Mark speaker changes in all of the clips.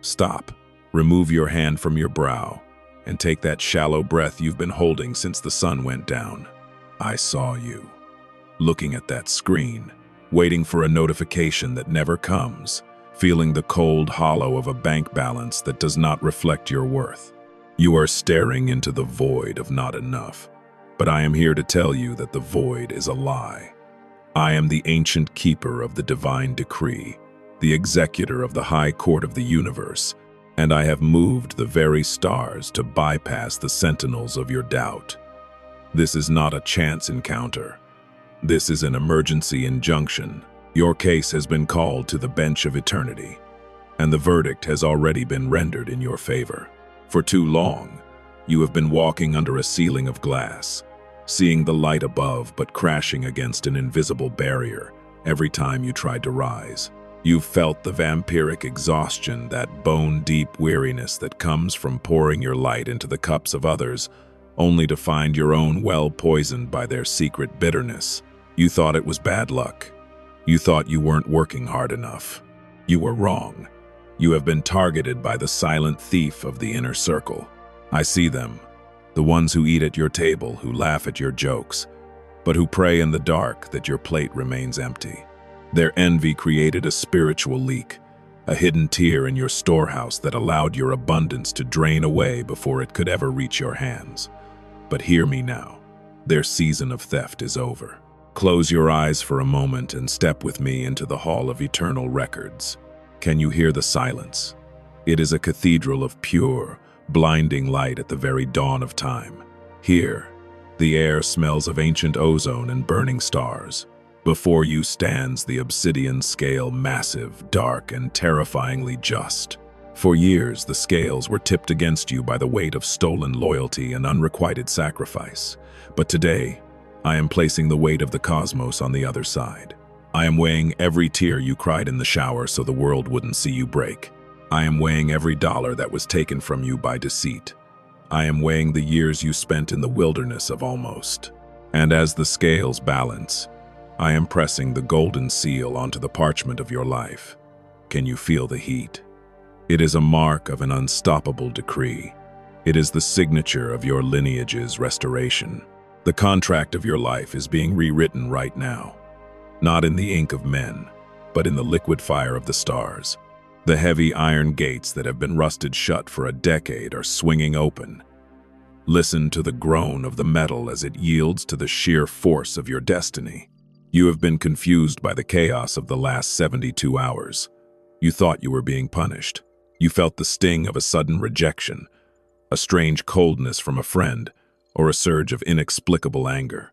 Speaker 1: Stop. Remove your hand from your brow and take that shallow breath you've been holding since the sun went down. I saw you, looking at that screen, waiting for a notification that never comes, feeling the cold hollow of a bank balance that does not reflect your worth. You are staring into the void of not enough, but I am here to tell you that the void is a lie. I am the ancient keeper of the divine decree, the executor of the high court of the universe, and I have moved the very stars to bypass the sentinels of your doubt. This is not a chance encounter. This is an emergency injunction. Your case has been called to the bench of eternity, and the verdict has already been rendered in your favor. For too long, you have been walking under a ceiling of glass, seeing the light above but crashing against an invisible barrier every time you tried to rise. You've felt the vampiric exhaustion, that bone-deep weariness that comes from pouring your light into the cups of others, only to find your own well poisoned by their secret bitterness. You thought it was bad luck. You thought you weren't working hard enough. You were wrong. You have been targeted by the silent thief of the inner circle. I see them, the ones who eat at your table, who laugh at your jokes, but who pray in the dark that your plate remains empty. Their envy created a spiritual leak, a hidden tear in your storehouse that allowed your abundance to drain away before it could ever reach your hands. But hear me now, their season of theft is over. Close your eyes for a moment and step with me into the Hall of Eternal Records. Can you hear the silence? It is a cathedral of pure, blinding light at the very dawn of time. Here, the air smells of ancient ozone and burning stars. Before you stands the obsidian scale, massive, dark, and terrifyingly just. For years, the scales were tipped against you by the weight of stolen loyalty and unrequited sacrifice. But today, I am placing the weight of the cosmos on the other side. I am weighing every tear you cried in the shower so the world wouldn't see you break. I am weighing every dollar that was taken from you by deceit. I am weighing the years you spent in the wilderness of almost. And as the scales balance, I am pressing the golden seal onto the parchment of your life. Can you feel the heat? It is a mark of an unstoppable decree. It is the signature of your lineage's restoration. The contract of your life is being rewritten right now. Not in the ink of men, but in the liquid fire of the stars. The heavy iron gates that have been rusted shut for a decade are swinging open. Listen to the groan of the metal as it yields to the sheer force of your destiny. You have been confused by the chaos of the last 72 hours. You thought you were being punished. You felt the sting of a sudden rejection, a strange coldness from a friend, or a surge of inexplicable anger.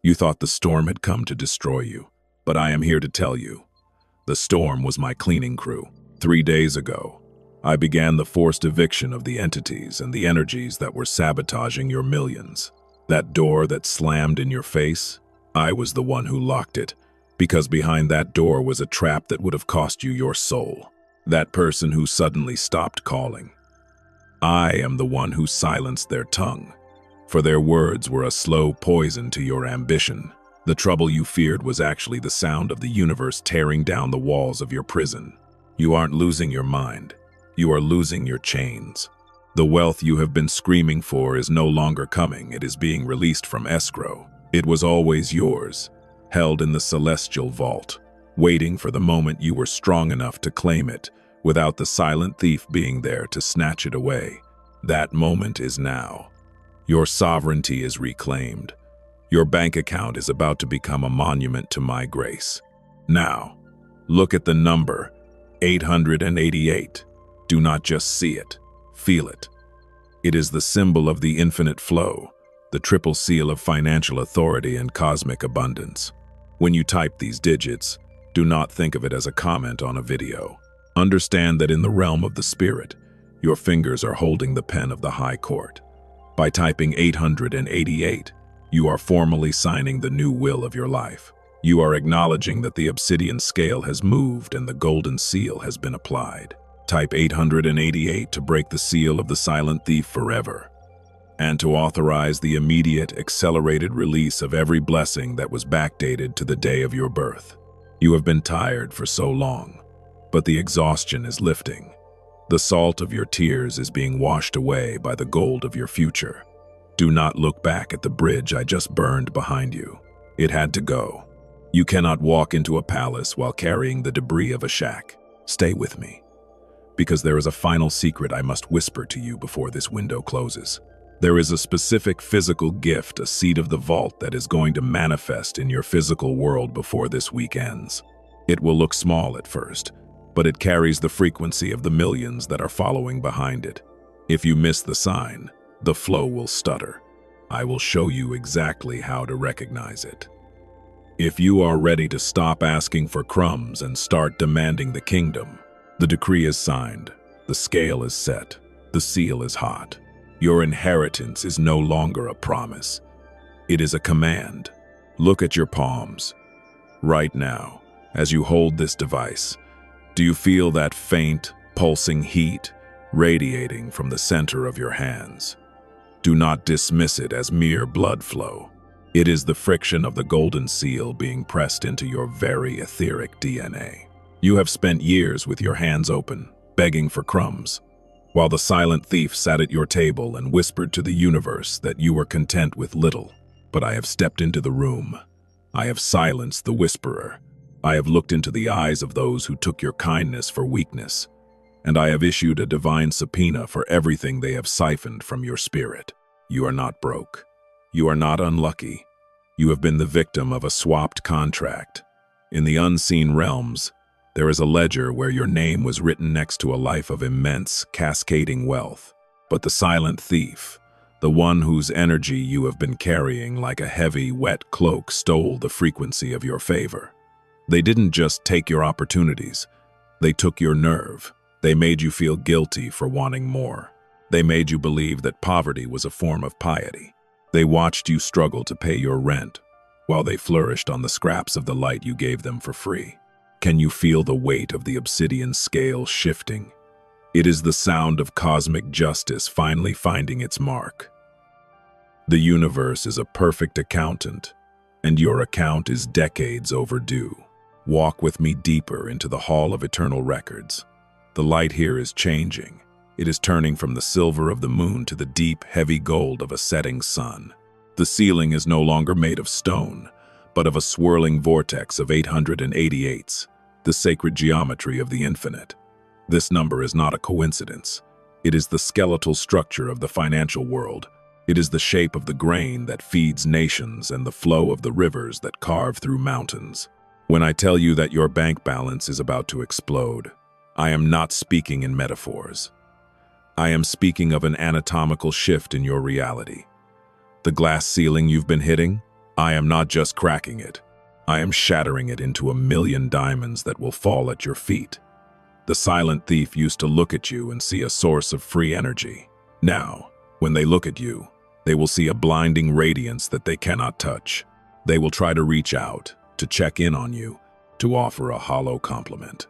Speaker 1: You thought the storm had come to destroy you. But I am here to tell you, the storm was my cleaning crew. 3 days ago, I began the forced eviction of the entities and the energies that were sabotaging your millions. That door that slammed in your face, I was the one who locked it, because behind that door was a trap that would have cost you your soul. That person who suddenly stopped calling. I am the one who silenced their tongue, for their words were a slow poison to your ambition. The trouble you feared was actually the sound of the universe tearing down the walls of your prison. You aren't losing your mind. You are losing your chains. The wealth you have been screaming for is no longer coming. It is being released from escrow. It was always yours, held in the celestial vault, waiting for the moment you were strong enough to claim it, without the silent thief being there to snatch it away. That moment is now. Your sovereignty is reclaimed. Your bank account is about to become a monument to my grace. Now, look at the number, 888. Do not just see it, feel it. It is the symbol of the infinite flow, the triple seal of financial authority and cosmic abundance. When you type these digits, do not think of it as a comment on a video. Understand that in the realm of the spirit, your fingers are holding the pen of the high court. By typing 888, you are formally signing the new will of your life. You are acknowledging that the obsidian scale has moved and the golden seal has been applied. Type 888 to break the seal of the silent thief forever, and to authorize the immediate, accelerated release of every blessing that was backdated to the day of your birth. You have been tired for so long, but the exhaustion is lifting. The salt of your tears is being washed away by the gold of your future. Do not look back at the bridge I just burned behind you. It had to go. You cannot walk into a palace while carrying the debris of a shack. Stay with me, because there is a final secret I must whisper to you before this window closes. There is a specific physical gift, a seed of the vault that is going to manifest in your physical world before this week ends. It will look small at first, but it carries the frequency of the millions that are following behind it. If you miss the sign, the flow will stutter. I will show you exactly how to recognize it. If you are ready to stop asking for crumbs and start demanding the kingdom, the decree is signed, the scale is set, the seal is hot. Your inheritance is no longer a promise. It is a command. Look at your palms. Right now, as you hold this device, do you feel that faint, pulsing heat radiating from the center of your hands? Do not dismiss it as mere blood flow. It is the friction of the golden seal being pressed into your very etheric DNA. You have spent years with your hands open, begging for crumbs, while the silent thief sat at your table and whispered to the universe that you were content with little. But I have stepped into the room. I have silenced the whisperer. I have looked into the eyes of those who took your kindness for weakness, and I have issued a divine subpoena for everything they have siphoned from your spirit. You are not broke. You are not unlucky. You have been the victim of a swapped contract. In the unseen realms, there is a ledger where your name was written next to a life of immense, cascading wealth. But the silent thief, the one whose energy you have been carrying like a heavy, wet cloak, stole the frequency of your favor. They didn't just take your opportunities. They took your nerve. They made you feel guilty for wanting more. They made you believe that poverty was a form of piety. They watched you struggle to pay your rent, while they flourished on the scraps of the light you gave them for free. Can you feel the weight of the obsidian scale shifting? It is the sound of cosmic justice finally finding its mark. The universe is a perfect accountant, and your account is decades overdue. Walk with me deeper into the Hall of Eternal Records. The light here is changing. It is turning from the silver of the moon to the deep, heavy gold of a setting sun. The ceiling is no longer made of stone, but of a swirling vortex of 888s, the sacred geometry of the infinite. This number is not a coincidence. It is the skeletal structure of the financial world. It is the shape of the grain that feeds nations and the flow of the rivers that carve through mountains. When I tell you that your bank balance is about to explode, I am not speaking in metaphors. I am speaking of an anatomical shift in your reality. The glass ceiling you've been hitting, I am not just cracking it. I am shattering it into 1,000,000 diamonds that will fall at your feet. The silent thief used to look at you and see a source of free energy. Now, when they look at you, they will see a blinding radiance that they cannot touch. They will try to reach out, to check in on you, to offer a hollow compliment.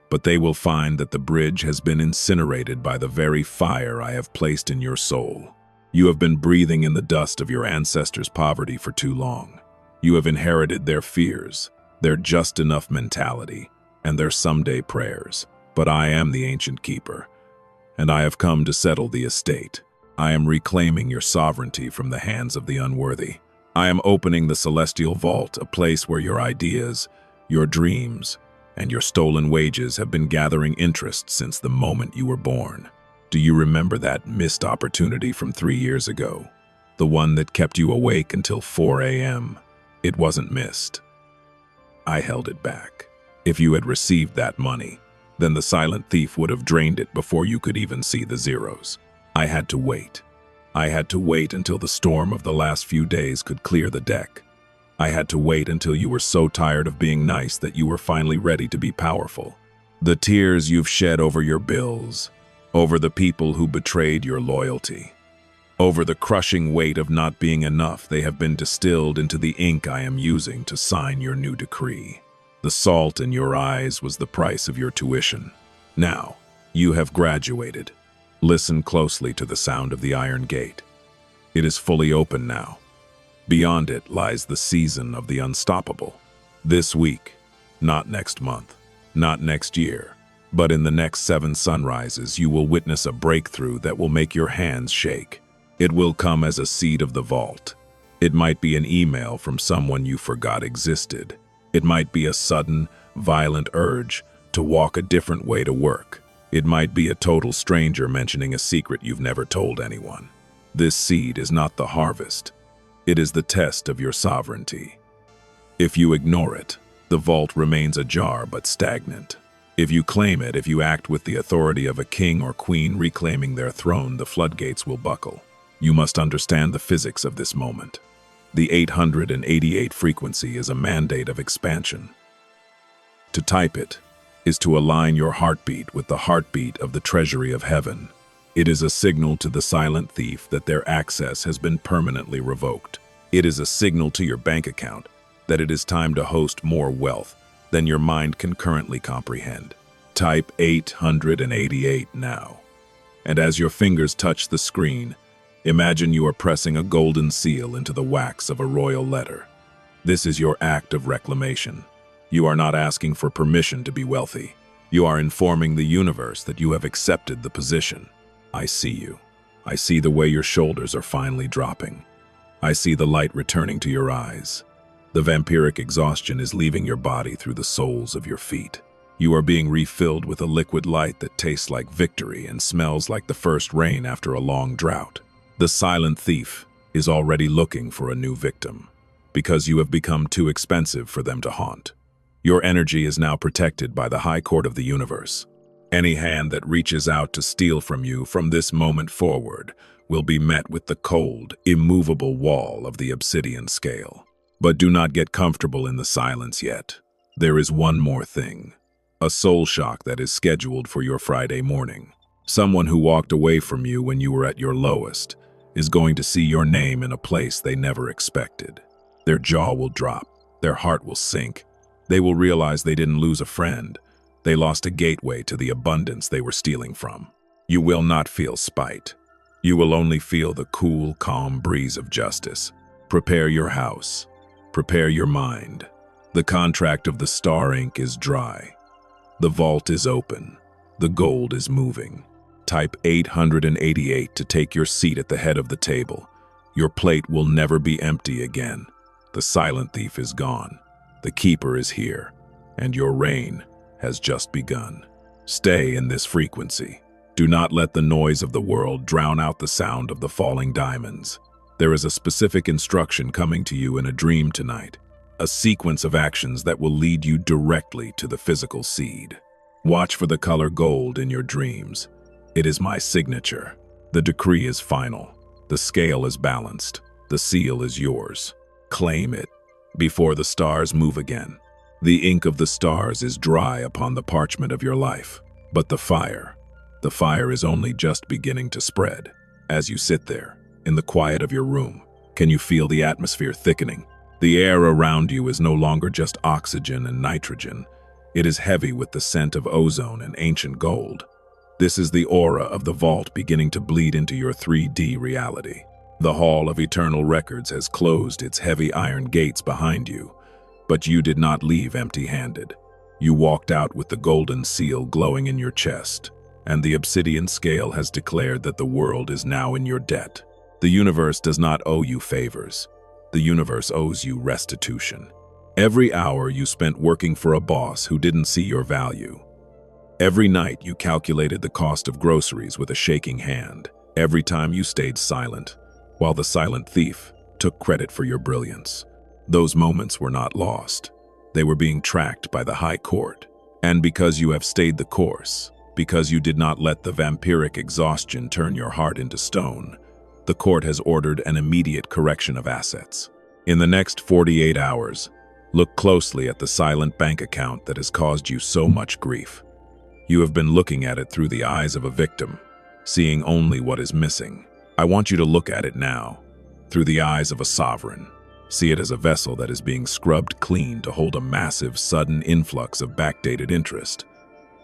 Speaker 1: But they will find that the bridge has been incinerated by the very fire I have placed in your soul. You have been breathing in the dust of your ancestors' poverty for too long. You have inherited their fears, their just-enough mentality, and their someday prayers. But I am the ancient keeper, and I have come to settle the estate. I am reclaiming your sovereignty from the hands of the unworthy. I am opening the celestial vault, a place where your ideas, your dreams, and your stolen wages have been gathering interest since the moment you were born. Do you remember that missed opportunity from 3 years ago? The one that kept you awake until 4 a.m. It wasn't missed. I held it back. If you had received that money, then the silent thief would have drained it before you could even see the zeros. I had to wait. I had to wait until the storm of the last few days could clear the deck. I had to wait until you were so tired of being nice that you were finally ready to be powerful. The tears you've shed over your bills, over the people who betrayed your loyalty, over the crushing weight of not being enough, they have been distilled into the ink I am using to sign your new decree. The salt in your eyes was the price of your tuition. Now, you have graduated. Listen closely to the sound of the iron gate. It is fully open now. Beyond it lies the season of the unstoppable. This week, not next month, not next year, But in the next 7 sunrises, you will witness a breakthrough that will make your hands shake. It will come as a seed of the vault. It might be an email from someone you forgot existed. It might be a sudden, violent urge to walk a different way to work. It might be a total stranger mentioning a secret you've never told anyone. This seed is not the harvest. It is the test of your sovereignty. If you ignore it, the vault remains ajar but stagnant. If you claim it, if you act with the authority of a king or queen reclaiming their throne, the floodgates will buckle. You must understand the physics of this moment. The 888 frequency is a mandate of expansion. To type it is to align your heartbeat with the heartbeat of the treasury of heaven. It is a signal to the silent thief that their access has been permanently revoked. It is a signal to your bank account that it is time to host more wealth than your mind can currently comprehend. Type 888 now. And as your fingers touch the screen, imagine you are pressing a golden seal into the wax of a royal letter. This is your act of reclamation. You are not asking for permission to be wealthy. You are informing the universe that you have accepted the position. I see you. I see the way your shoulders are finally dropping. I see the light returning to your eyes. The vampiric exhaustion is leaving your body through the soles of your feet. You are being refilled with a liquid light that tastes like victory and smells like the first rain after a long drought. The silent thief is already looking for a new victim, because you have become too expensive for them to haunt. Your energy is now protected by the High Court of the universe. Any hand that reaches out to steal from you from this moment forward will be met with the cold, immovable wall of the obsidian scale. But do not get comfortable in the silence yet. There is one more thing. A soul shock that is scheduled for your Friday morning. Someone who walked away from you when you were at your lowest is going to see your name in a place they never expected. Their jaw will drop. Their heart will sink. They will realize they didn't lose a friend. They lost a gateway to the abundance they were stealing from. You will not feel spite. You will only feel the cool, calm breeze of justice. Prepare your house. Prepare your mind. The contract of the star ink is dry. The vault is open. The gold is moving. Type 888 to take your seat at the head of the table. Your plate will never be empty again. The silent thief is gone. The keeper is here, and your reign has just begun. Stay in this frequency. Do not let the noise of the world drown out the sound of the falling diamonds. There is a specific instruction coming to you in a dream tonight, a sequence of actions that will lead you directly to the physical seed. Watch for the color gold in your dreams. It is my signature. The decree is final. The scale is balanced. The seal is yours. Claim it before the stars move again. The ink of the stars is dry upon the parchment of your life, but the fire is only just beginning to spread. As you sit there, in the quiet of your room, can you feel the atmosphere thickening? The air around you is no longer just oxygen and nitrogen. It is heavy with the scent of ozone and ancient gold. This is the aura of the vault beginning to bleed into your 3D reality. The Hall of Eternal Records has closed its heavy iron gates behind you, but you did not leave empty-handed. You walked out with the golden seal glowing in your chest, and the obsidian scale has declared that the world is now in your debt. The universe does not owe you favors. The universe owes you restitution. Every hour you spent working for a boss who didn't see your value. Every night you calculated the cost of groceries with a shaking hand. Every time you stayed silent, while the silent thief took credit for your brilliance. Those moments were not lost. They were being tracked by the High Court. And because you have stayed the course, because you did not let the vampiric exhaustion turn your heart into stone, the court has ordered an immediate correction of assets. In the next 48 hours, look closely at the silent bank account that has caused you so much grief. You have been looking at it through the eyes of a victim, seeing only what is missing. I want you to look at it now, through the eyes of a sovereign. See it as a vessel that is being scrubbed clean to hold a massive, sudden influx of backdated interest.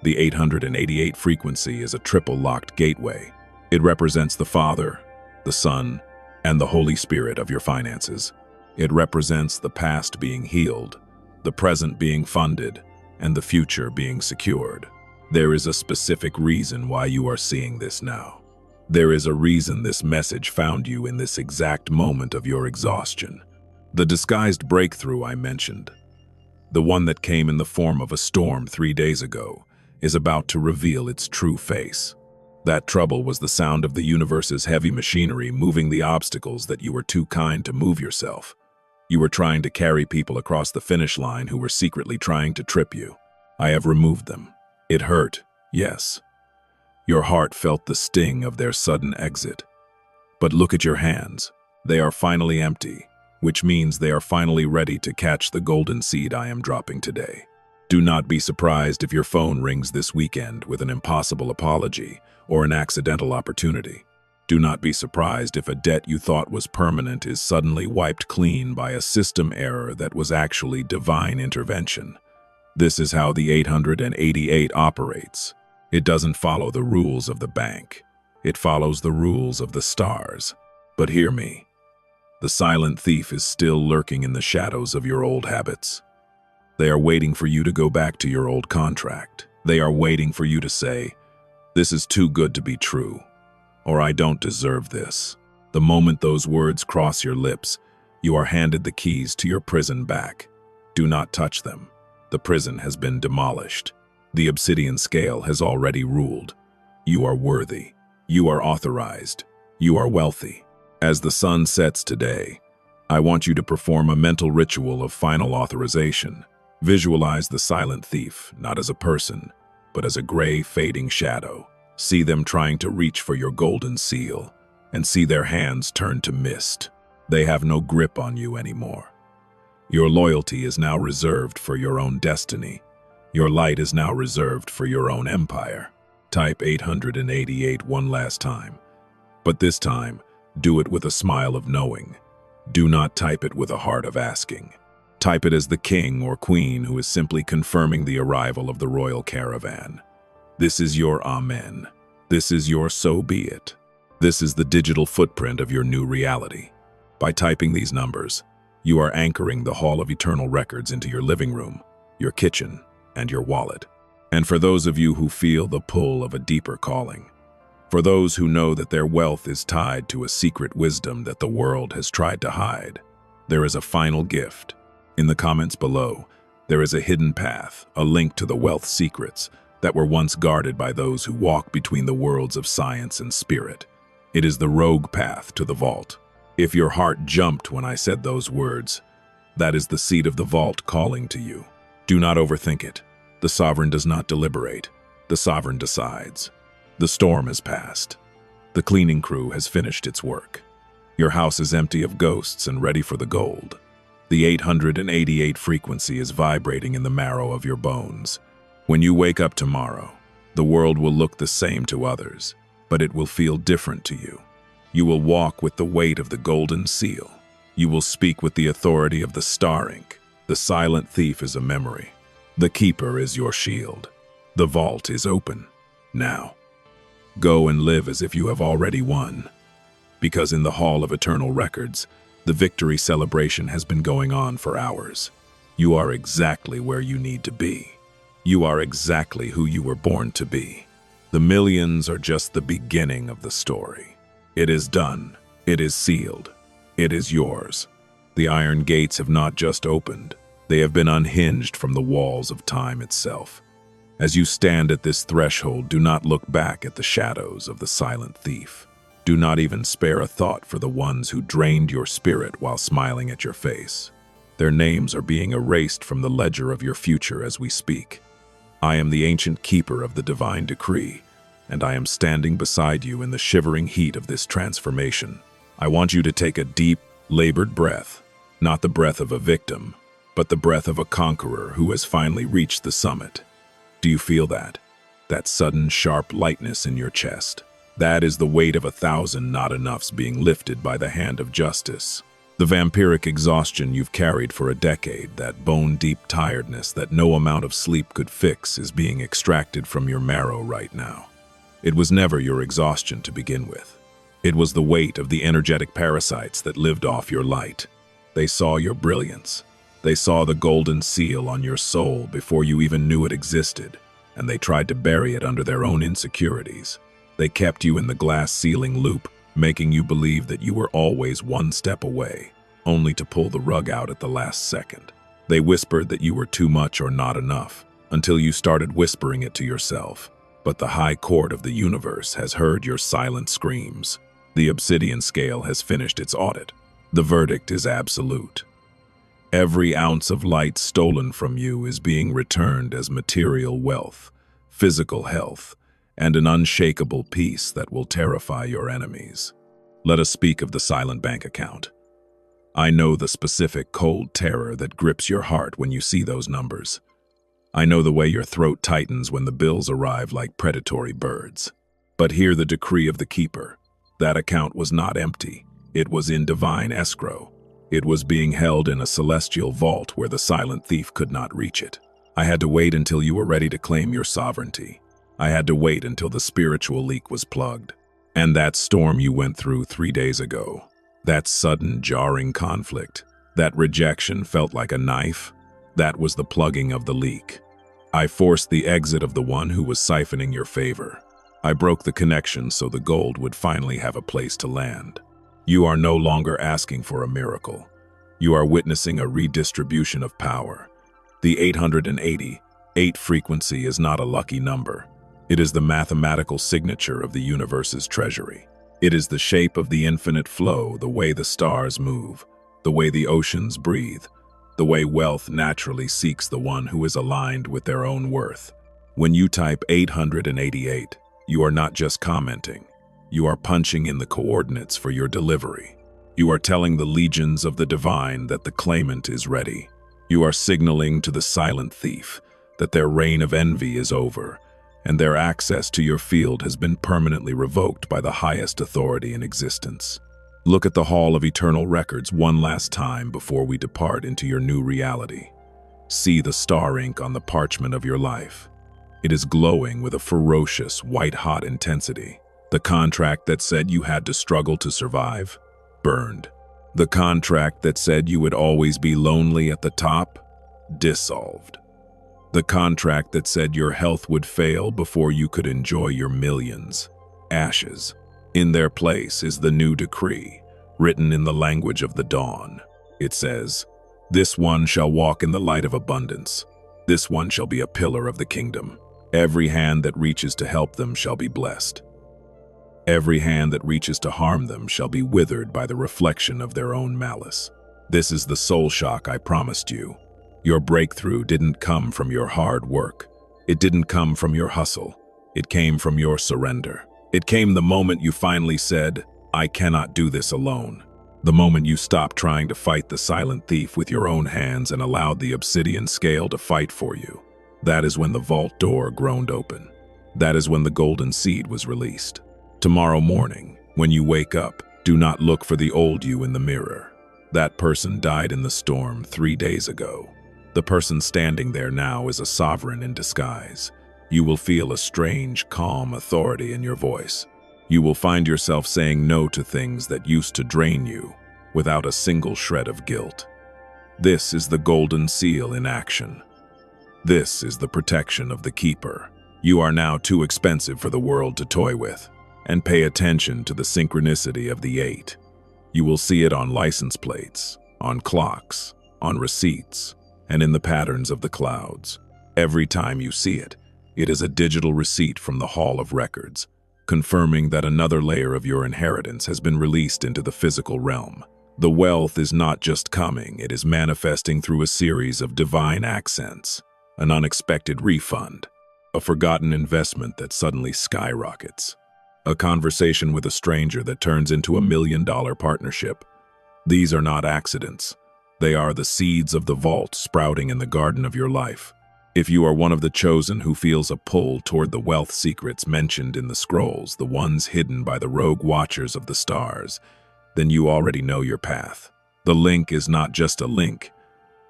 Speaker 1: The 888 frequency is a triple-locked gateway. It represents the Father, the Son, and the Holy Spirit of your finances. It represents the past being healed, the present being funded, and the future being secured. There is a specific reason why you are seeing this now. There is a reason this message found you in this exact moment of your exhaustion. The disguised breakthrough I mentioned, the one that came in the form of a storm 3 days ago, is about to reveal its true face. That trouble was the sound of the universe's heavy machinery moving the obstacles that you were too kind to move yourself. You were trying to carry people across the finish line who were secretly trying to trip you. I have removed them. It hurt, yes. Your heart felt the sting of their sudden exit. But look at your hands. They are finally empty, which means they are finally ready to catch the golden seed I am dropping today. Do not be surprised if your phone rings this weekend with an impossible apology or an accidental opportunity. Do not be surprised if a debt you thought was permanent is suddenly wiped clean by a system error that was actually divine intervention. This is how the 888 operates. It doesn't follow the rules of the bank. It follows the rules of the stars. But hear me. The silent thief is still lurking in the shadows of your old habits. They are waiting for you to go back to your old contract. They are waiting for you to say, "This is too good to be true," or "I don't deserve this." The moment those words cross your lips, you are handed the keys to your prison back. Do not touch them. The prison has been demolished. The obsidian scale has already ruled. You are worthy. You are authorized. You are wealthy. As the sun sets today, I want you to perform a mental ritual of final authorization. Visualize the silent thief, not as a person, but as a gray, fading shadow. See them trying to reach for your golden seal, and see their hands turn to mist. They have no grip on you anymore. Your loyalty is now reserved for your own destiny. Your light is now reserved for your own empire. Type 888 one last time. But this time, do it with a smile of knowing. Do not type it with a heart of asking. Type it as the king or queen who is simply confirming the arrival of the royal caravan. This is your amen. This is your so be it. This is the digital footprint of your new reality. By typing these numbers, you are anchoring the Hall of Eternal Records into your living room, your kitchen, and your wallet. And for those of you who feel the pull of a deeper calling, for those who know that their wealth is tied to a secret wisdom that the world has tried to hide, there is a final gift. In the comments below, there is a hidden path, a link to the wealth secrets that were once guarded by those who walk between the worlds of science and spirit. It is the rogue path to the vault. If your heart jumped when I said those words, that is the seed of the vault calling to you. Do not overthink it. The sovereign does not deliberate. The sovereign decides. The storm has passed. The cleaning crew has finished its work. Your house is empty of ghosts and ready for the gold. The 888 frequency is vibrating in the marrow of your bones. When you wake up tomorrow, the world will look the same to others, but it will feel different to you. You will walk with the weight of the golden seal. You will speak with the authority of the star ink. The silent thief is a memory. The keeper is your shield. The vault is open. Now, go and live as if you have already won. Because in the Hall of Eternal Records, the victory celebration has been going on for hours. You are exactly where you need to be. You are exactly who you were born to be. The millions are just the beginning of the story. It is done. It is sealed. It is yours. The iron gates have not just opened. They have been unhinged from the walls of time itself. As you stand at this threshold, do not look back at the shadows of the silent thief. Do not even spare a thought for the ones who drained your spirit while smiling at your face. Their names are being erased from the ledger of your future as we speak. I am the ancient keeper of the divine decree, and I am standing beside you in the shivering heat of this transformation. I want you to take a deep, labored breath, not the breath of a victim, but the breath of a conqueror who has finally reached the summit. Do you feel that? That sudden, sharp lightness in your chest? That is the weight of 1,000 not enoughs being lifted by the hand of justice. The vampiric exhaustion you've carried for a decade, that bone-deep tiredness that no amount of sleep could fix, is being extracted from your marrow right now. It was never your exhaustion to begin with. It was the weight of the energetic parasites that lived off your light. They saw your brilliance. They saw the golden seal on your soul before you even knew it existed. and they tried to bury it under their own insecurities. They kept you in the glass ceiling loop, making you believe that you were always one step away, only to pull the rug out at the last second. They whispered that you were too much or not enough, until you started whispering it to yourself. But the high court of the universe has heard your silent screams. The obsidian scale has finished its audit. The verdict is absolute. Every ounce of light stolen from you is being returned as material wealth, physical health, and an unshakable peace that will terrify your enemies. Let us speak of the silent bank account. I know the specific cold terror that grips your heart when you see those numbers. I know the way your throat tightens when the bills arrive like predatory birds. But hear the decree of the Keeper. That account was not empty. It was in divine escrow. It was being held in a celestial vault where the silent thief could not reach it. I had to wait until you were ready to claim your sovereignty. I had to wait until the spiritual leak was plugged. And that storm you went through 3 days ago, that sudden, jarring conflict, that rejection felt like a knife, that was the plugging of the leak. I forced the exit of the one who was siphoning your favor. I broke the connection so the gold would finally have a place to land. You are no longer asking for a miracle. You are witnessing a redistribution of power. The 888 frequency is not a lucky number. It is the mathematical signature of the universe's treasury. It is the shape of the infinite flow, the way the stars move, the way the oceans breathe, the way wealth naturally seeks the one who is aligned with their own worth. When you type 888, you are not just commenting. You are punching in the coordinates for your delivery. You are telling the legions of the divine that the claimant is ready. You are signaling to the silent thief that their reign of envy is over, and their access to your field has been permanently revoked by the highest authority in existence. Look at the Hall of Eternal Records one last time before we depart into your new reality. See the star ink on the parchment of your life. It is glowing with a ferocious, white-hot intensity. The contract that said you had to struggle to survive, burned. The contract that said you would always be lonely at the top, dissolved. The contract that said your health would fail before you could enjoy your millions, ashes. In their place is the new decree, written in the language of the dawn. It says, "This one shall walk in the light of abundance. This one shall be a pillar of the kingdom. Every hand that reaches to help them shall be blessed. Every hand that reaches to harm them shall be withered by the reflection of their own malice." This is the soul shock I promised you. Your breakthrough didn't come from your hard work. It didn't come from your hustle. It came from your surrender. It came the moment you finally said, "I cannot do this alone." The moment you stopped trying to fight the silent thief with your own hands and allowed the obsidian scale to fight for you. That is when the vault door groaned open. That is when the golden seed was released. Tomorrow morning, when you wake up, do not look for the old you in the mirror. That person died in the storm 3 days ago. The person standing there now is a sovereign in disguise. You will feel a strange, calm authority in your voice. You will find yourself saying no to things that used to drain you without a single shred of guilt. This is the golden seal in action. This is the protection of the Keeper. You are now too expensive for the world to toy with. And pay attention to the synchronicity of the 8. You will see it on license plates, on clocks, on receipts, and in the patterns of the clouds. Every time you see it, it is a digital receipt from the Hall of Records, confirming that another layer of your inheritance has been released into the physical realm. The wealth is not just coming, it is manifesting through a series of divine accents, an unexpected refund, a forgotten investment that suddenly skyrockets. A conversation with a stranger that turns into $1 million partnership. These are not accidents. They are the seeds of the vault sprouting in the garden of your life. If you are one of the chosen who feels a pull toward the wealth secrets mentioned in the scrolls, the ones hidden by the rogue watchers of the stars, then you already know your path. The link is not just a link.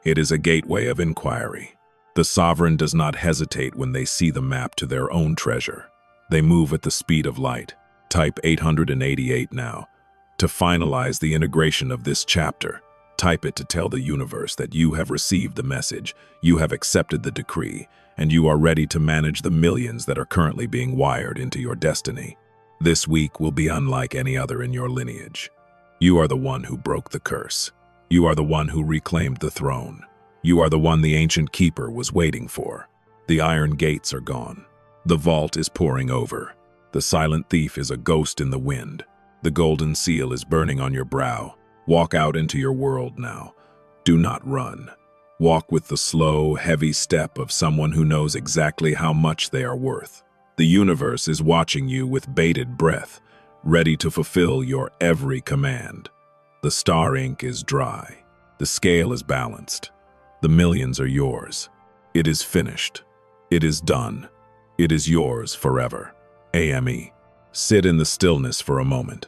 Speaker 1: It is a gateway of inquiry. The sovereign does not hesitate when they see the map to their own treasure. They move at the speed of light. Type 888 now to finalize the integration of this chapter. Type it to tell the universe that you have received the message, you have accepted the decree, and you are ready to manage the millions that are currently being wired into your destiny. This week will be unlike any other in your lineage. You are the one who broke the curse. You are the one who reclaimed the throne. You are the one the ancient keeper was waiting for. The iron gates are gone. The vault is pouring over. The silent thief is a ghost in the wind. The golden seal is burning on your brow. Walk out into your world now. Do not run. Walk with the slow, heavy step of someone who knows exactly how much they are worth. The universe is watching you with bated breath, ready to fulfill your every command. The star ink is dry. The scale is balanced. The millions are yours. It is finished. It is done. It is yours forever. AME. Sit in the stillness for a moment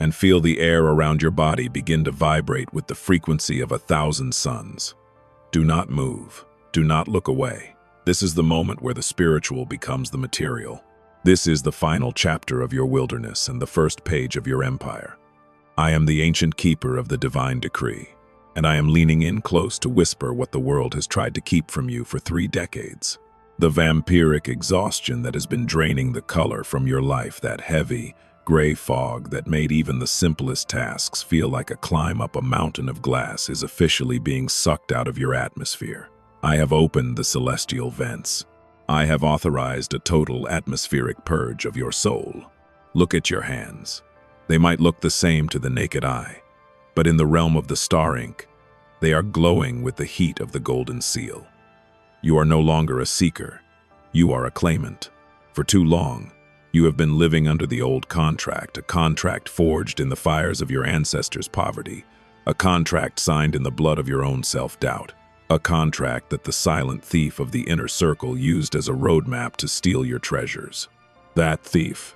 Speaker 1: and feel the air around your body begin to vibrate with the frequency of 1,000 suns. Do not move. Do not look away. This is the moment where the spiritual becomes the material. This is the final chapter of your wilderness and the first page of your empire. I am the ancient keeper of the divine decree, and I am leaning in close to whisper what the world has tried to keep from you for 3 decades. The vampiric exhaustion that has been draining the color from your life, that heavy, gray fog that made even the simplest tasks feel like a climb up a mountain of glass, is officially being sucked out of your atmosphere. I have opened the celestial vents. I have authorized a total atmospheric purge of your soul. Look at your hands. They might look the same to the naked eye, but in the realm of the star ink, they are glowing with the heat of the golden seal. You are no longer a seeker. You are a claimant. For too long, you have been living under the old contract, a contract forged in the fires of your ancestors' poverty, a contract signed in the blood of your own self-doubt, a contract that the silent thief of the inner circle used as a roadmap to steal your treasures. That thief,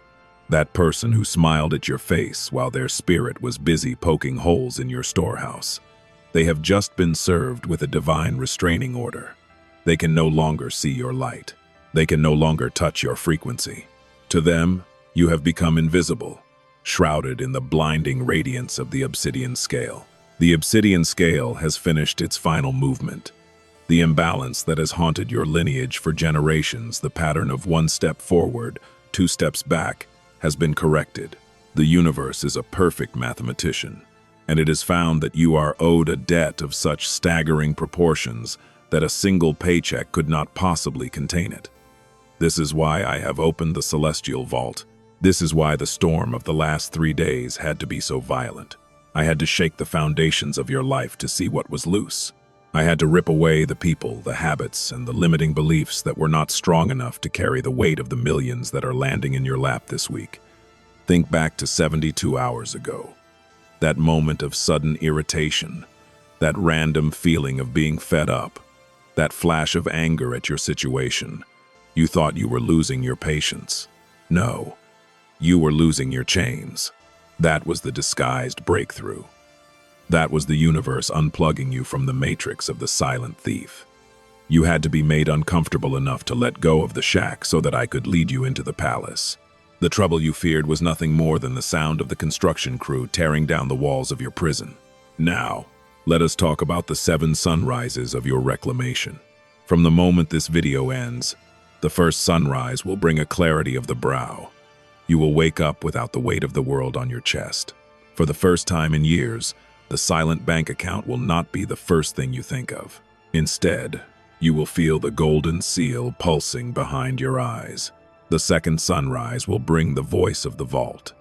Speaker 1: that person who smiled at your face while their spirit was busy poking holes in your storehouse, they have just been served with a divine restraining order. They can no longer see your light. They can no longer touch your frequency. To them, you have become invisible, shrouded in the blinding radiance of the obsidian scale. The obsidian scale has finished its final movement. The imbalance that has haunted your lineage for generations, the pattern of 1 step forward, 2 steps back, has been corrected. The universe is a perfect mathematician, and it has found that you are owed a debt of such staggering proportions that a single paycheck could not possibly contain it. This is why I have opened the celestial vault. This is why the storm of the last 3 days had to be so violent. I had to shake the foundations of your life to see what was loose. I had to rip away the people, the habits, and the limiting beliefs that were not strong enough to carry the weight of the millions that are landing in your lap this week. Think back to 72 hours ago. That moment of sudden irritation, that random feeling of being fed up, that flash of anger at your situation. You thought you were losing your patience. No, you were losing your chains. That was the disguised breakthrough. That was the universe unplugging you from the matrix of the silent thief. You had to be made uncomfortable enough to let go of the shack so that I could lead you into the palace. The trouble you feared was nothing more than the sound of the construction crew tearing down the walls of your prison. Now, let us talk about the 7 sunrises of your reclamation. From the moment this video ends, the first sunrise will bring a clarity of the brow. You will wake up without the weight of the world on your chest. For the first time in years, the silent bank account will not be the first thing you think of. Instead, you will feel the golden seal pulsing behind your eyes. The second sunrise will bring the voice of the vault.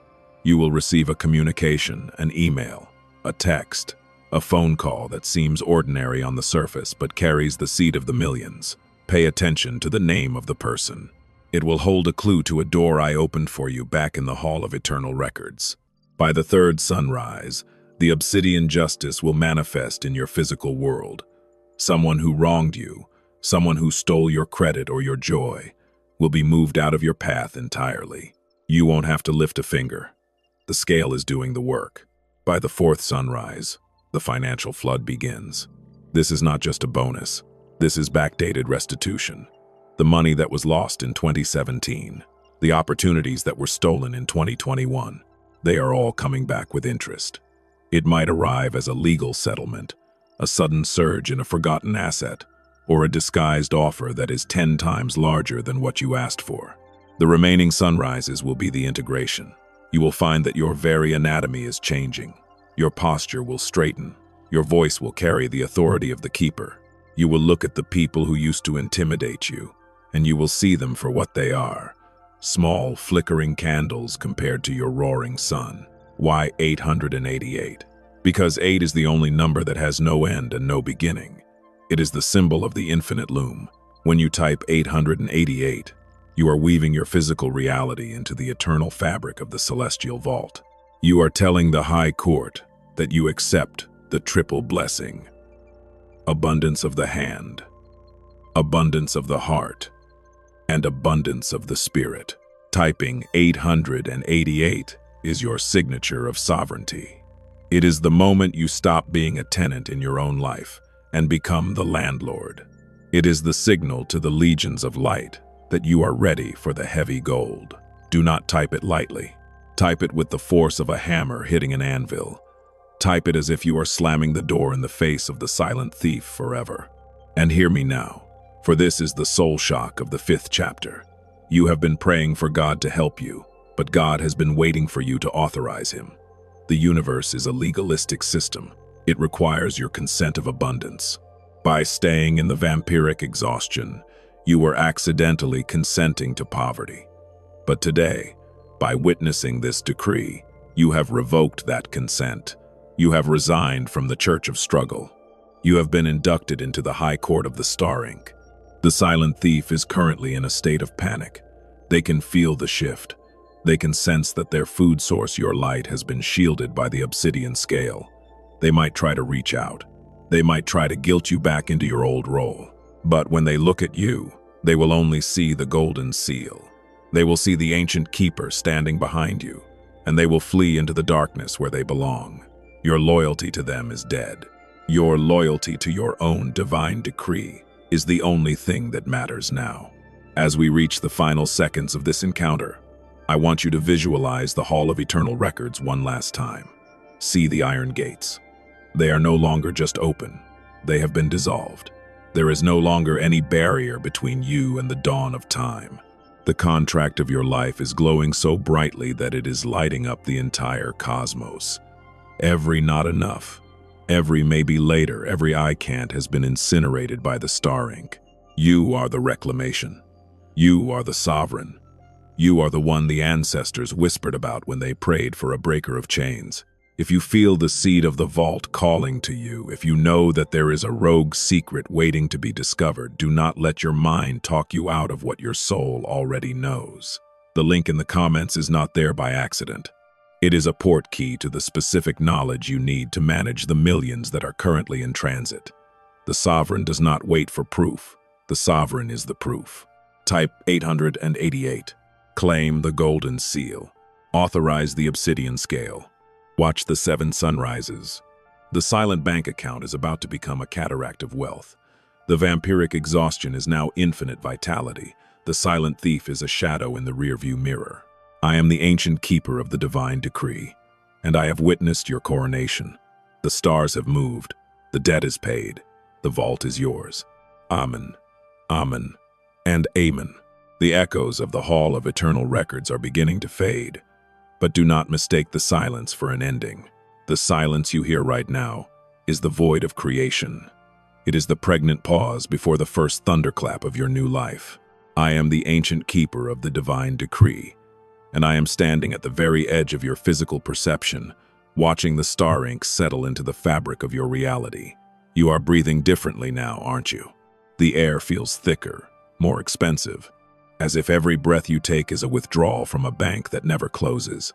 Speaker 1: You will receive a communication, an email, a text, a phone call that seems ordinary on the surface but carries the seed of the millions. Pay attention to the name of the person. It will hold a clue to a door I opened for you back in the Hall of Eternal Records. By the third sunrise, the obsidian justice will manifest in your physical world. Someone who wronged you, someone who stole your credit or your joy, will be moved out of your path entirely. You won't have to lift a finger. The scale is doing the work. By the fourth sunrise, the financial flood begins. This is not just a bonus. This is backdated restitution. The money that was lost in 2017, the opportunities that were stolen in 2021, they are all coming back with interest. It might arrive as a legal settlement, a sudden surge in a forgotten asset, or a disguised offer that is 10 times larger than what you asked for. The remaining sunrises will be the integration. You will find that your very anatomy is changing. Your posture will straighten. Your voice will carry the authority of the keeper. You will look at the people who used to intimidate you, and you will see them for what they are. Small, flickering candles compared to your roaring sun. Why 888? Because 8 is the only number that has no end and no beginning. It is the symbol of the infinite loom. When you type 888, you are weaving your physical reality into the eternal fabric of the celestial vault. You are telling the High Court that you accept the triple blessing. Abundance of the hand, abundance of the heart, and abundance of the spirit. Typing 888 is your signature of sovereignty. It is the moment you stop being a tenant in your own life and become the landlord. It is the signal to the legions of light that you are ready for the heavy gold. Do not type it lightly. Type it with the force of a hammer hitting an anvil. Type it as if you are slamming the door in the face of the silent thief forever. And hear me now, for this is the soul shock of the 5th chapter. You have been praying for God to help you, but God has been waiting for you to authorize him. The universe is a legalistic system. It requires your consent of abundance. By staying in the vampiric exhaustion, you were accidentally consenting to poverty. But today, by witnessing this decree, you have revoked that consent. You have resigned from the Church of Struggle. You have been inducted into the High Court of the Star Ink. The silent thief is currently in a state of panic. They can feel the shift. They can sense that their food source, your light, has been shielded by the obsidian scale. They might try to reach out. They might try to guilt you back into your old role. But when they look at you, they will only see the golden seal. They will see the ancient keeper standing behind you, and they will flee into the darkness where they belong. Your loyalty to them is dead. Your loyalty to your own divine decree is the only thing that matters now. As we reach the final seconds of this encounter, I want you to visualize the Hall of Eternal Records one last time. See the iron gates. They are no longer just open. They have been dissolved. There is no longer any barrier between you and the dawn of time. The contract of your life is glowing so brightly that it is lighting up the entire cosmos. Every not enough, every maybe later, every I can't has been incinerated by the star ink. You are the reclamation. You are the sovereign. You are the one the ancestors whispered about when they prayed for a breaker of chains. If you feel the seed of the vault calling to you, if you know that there is a rogue secret waiting to be discovered, do not let your mind talk you out of what your soul already knows. The link in the comments is not there by accident. It is a port key to the specific knowledge you need to manage the millions that are currently in transit. The sovereign does not wait for proof. The sovereign is the proof. Type 888. Claim the golden seal. Authorize the obsidian scale. Watch the 7 sunrises. The silent bank account is about to become a cataract of wealth. The vampiric exhaustion is now infinite vitality. The silent thief is a shadow in the rearview mirror. I am the ancient keeper of the divine decree, and I have witnessed your coronation. The stars have moved. The debt is paid. The vault is yours. Amen, Amen, and Amen. The echoes of the Hall of Eternal Records are beginning to fade. But do not mistake the silence for an ending. The silence you hear right now is the void of creation. It is the pregnant pause before the first thunderclap of your new life. I am the ancient keeper of the divine decree, and I am standing at the very edge of your physical perception, watching the star ink settle into the fabric of your reality. You are breathing differently now, aren't you? The air feels thicker, more expensive, as if every breath you take is a withdrawal from a bank that never closes.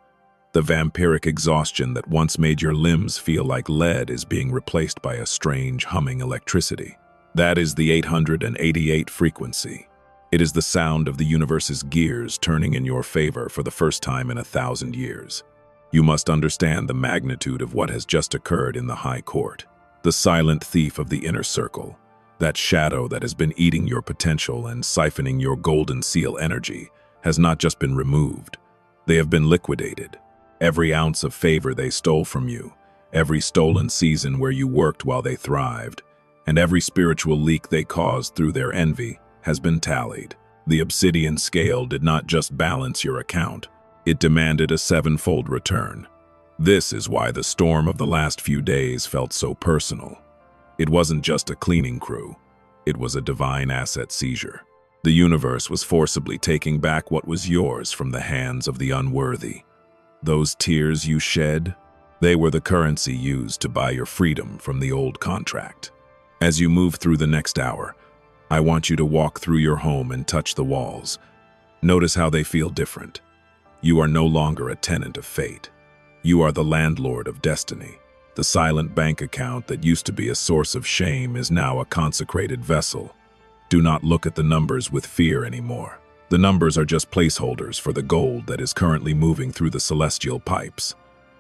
Speaker 1: The vampiric exhaustion that once made your limbs feel like lead is being replaced by a strange humming electricity. That is the 888 frequency. It is the sound of the universe's gears turning in your favor for the first time in 1,000 years. You must understand the magnitude of what has just occurred in the High Court. The silent thief of the inner circle, that shadow that has been eating your potential and siphoning your golden seal energy, has not just been removed. They have been liquidated. Every ounce of favor they stole from you, every stolen season where you worked while they thrived, and every spiritual leak they caused through their envy has been tallied. The obsidian scale did not just balance your account, it demanded a sevenfold return. This is why the storm of the last few days felt so personal. It wasn't just a cleaning crew, it was a divine asset seizure. The universe was forcibly taking back what was yours from the hands of the unworthy. Those tears you shed, they were the currency used to buy your freedom from the old contract. As you move through the next hour, I want you to walk through your home and touch the walls. Notice how they feel different. You are no longer a tenant of fate. You are the landlord of destiny. The silent bank account that used to be a source of shame is now a consecrated vessel. Do not look at the numbers with fear anymore. The numbers are just placeholders for the gold that is currently moving through the celestial pipes.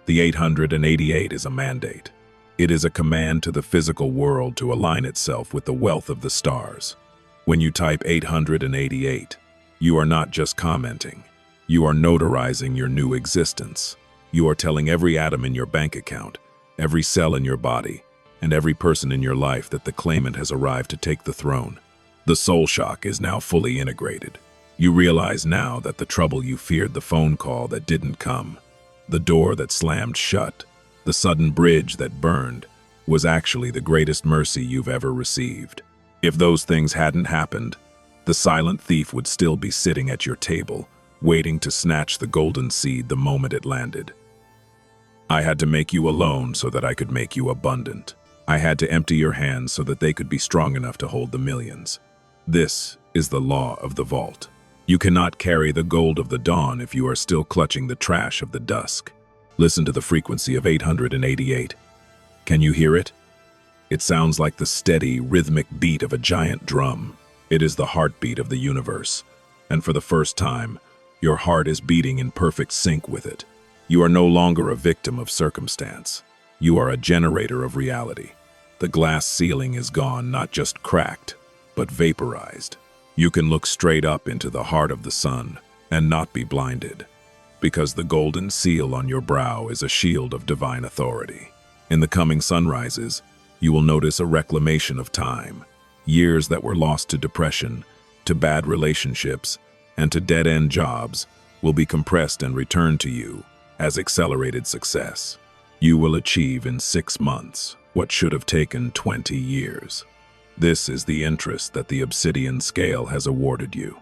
Speaker 1: The 888 is a mandate. It is a command to the physical world to align itself with the wealth of the stars. When you type 888, you are not just commenting. You are notarizing your new existence. You are telling every atom in your bank account, every cell in your body, and every person in your life that the claimant has arrived to take the throne. The soul shock is now fully integrated. You realize now that the trouble you feared, the phone call that didn't come, the door that slammed shut, the sudden bridge that burned, was actually the greatest mercy you've ever received. If those things hadn't happened, the silent thief would still be sitting at your table, waiting to snatch the golden seed the moment it landed. I had to make you alone so that I could make you abundant. I had to empty your hands so that they could be strong enough to hold the millions. This is the law of the vault. You cannot carry the gold of the dawn if you are still clutching the trash of the dusk. Listen to the frequency of 888. Can you hear it? It sounds like the steady, rhythmic beat of a giant drum. It is the heartbeat of the universe, and for the first time, your heart is beating in perfect sync with it. You are no longer a victim of circumstance. You are a generator of reality. The glass ceiling is gone, not just cracked, but vaporized. You can look straight up into the heart of the sun and not be blinded, because the golden seal on your brow is a shield of divine authority. In the coming sunrises, you will notice a reclamation of time. Years that were lost to depression, to bad relationships, and to dead-end jobs will be compressed and returned to you as accelerated success. You will achieve in 6 months what should have taken 20 years. This is the interest that the obsidian scale has awarded you.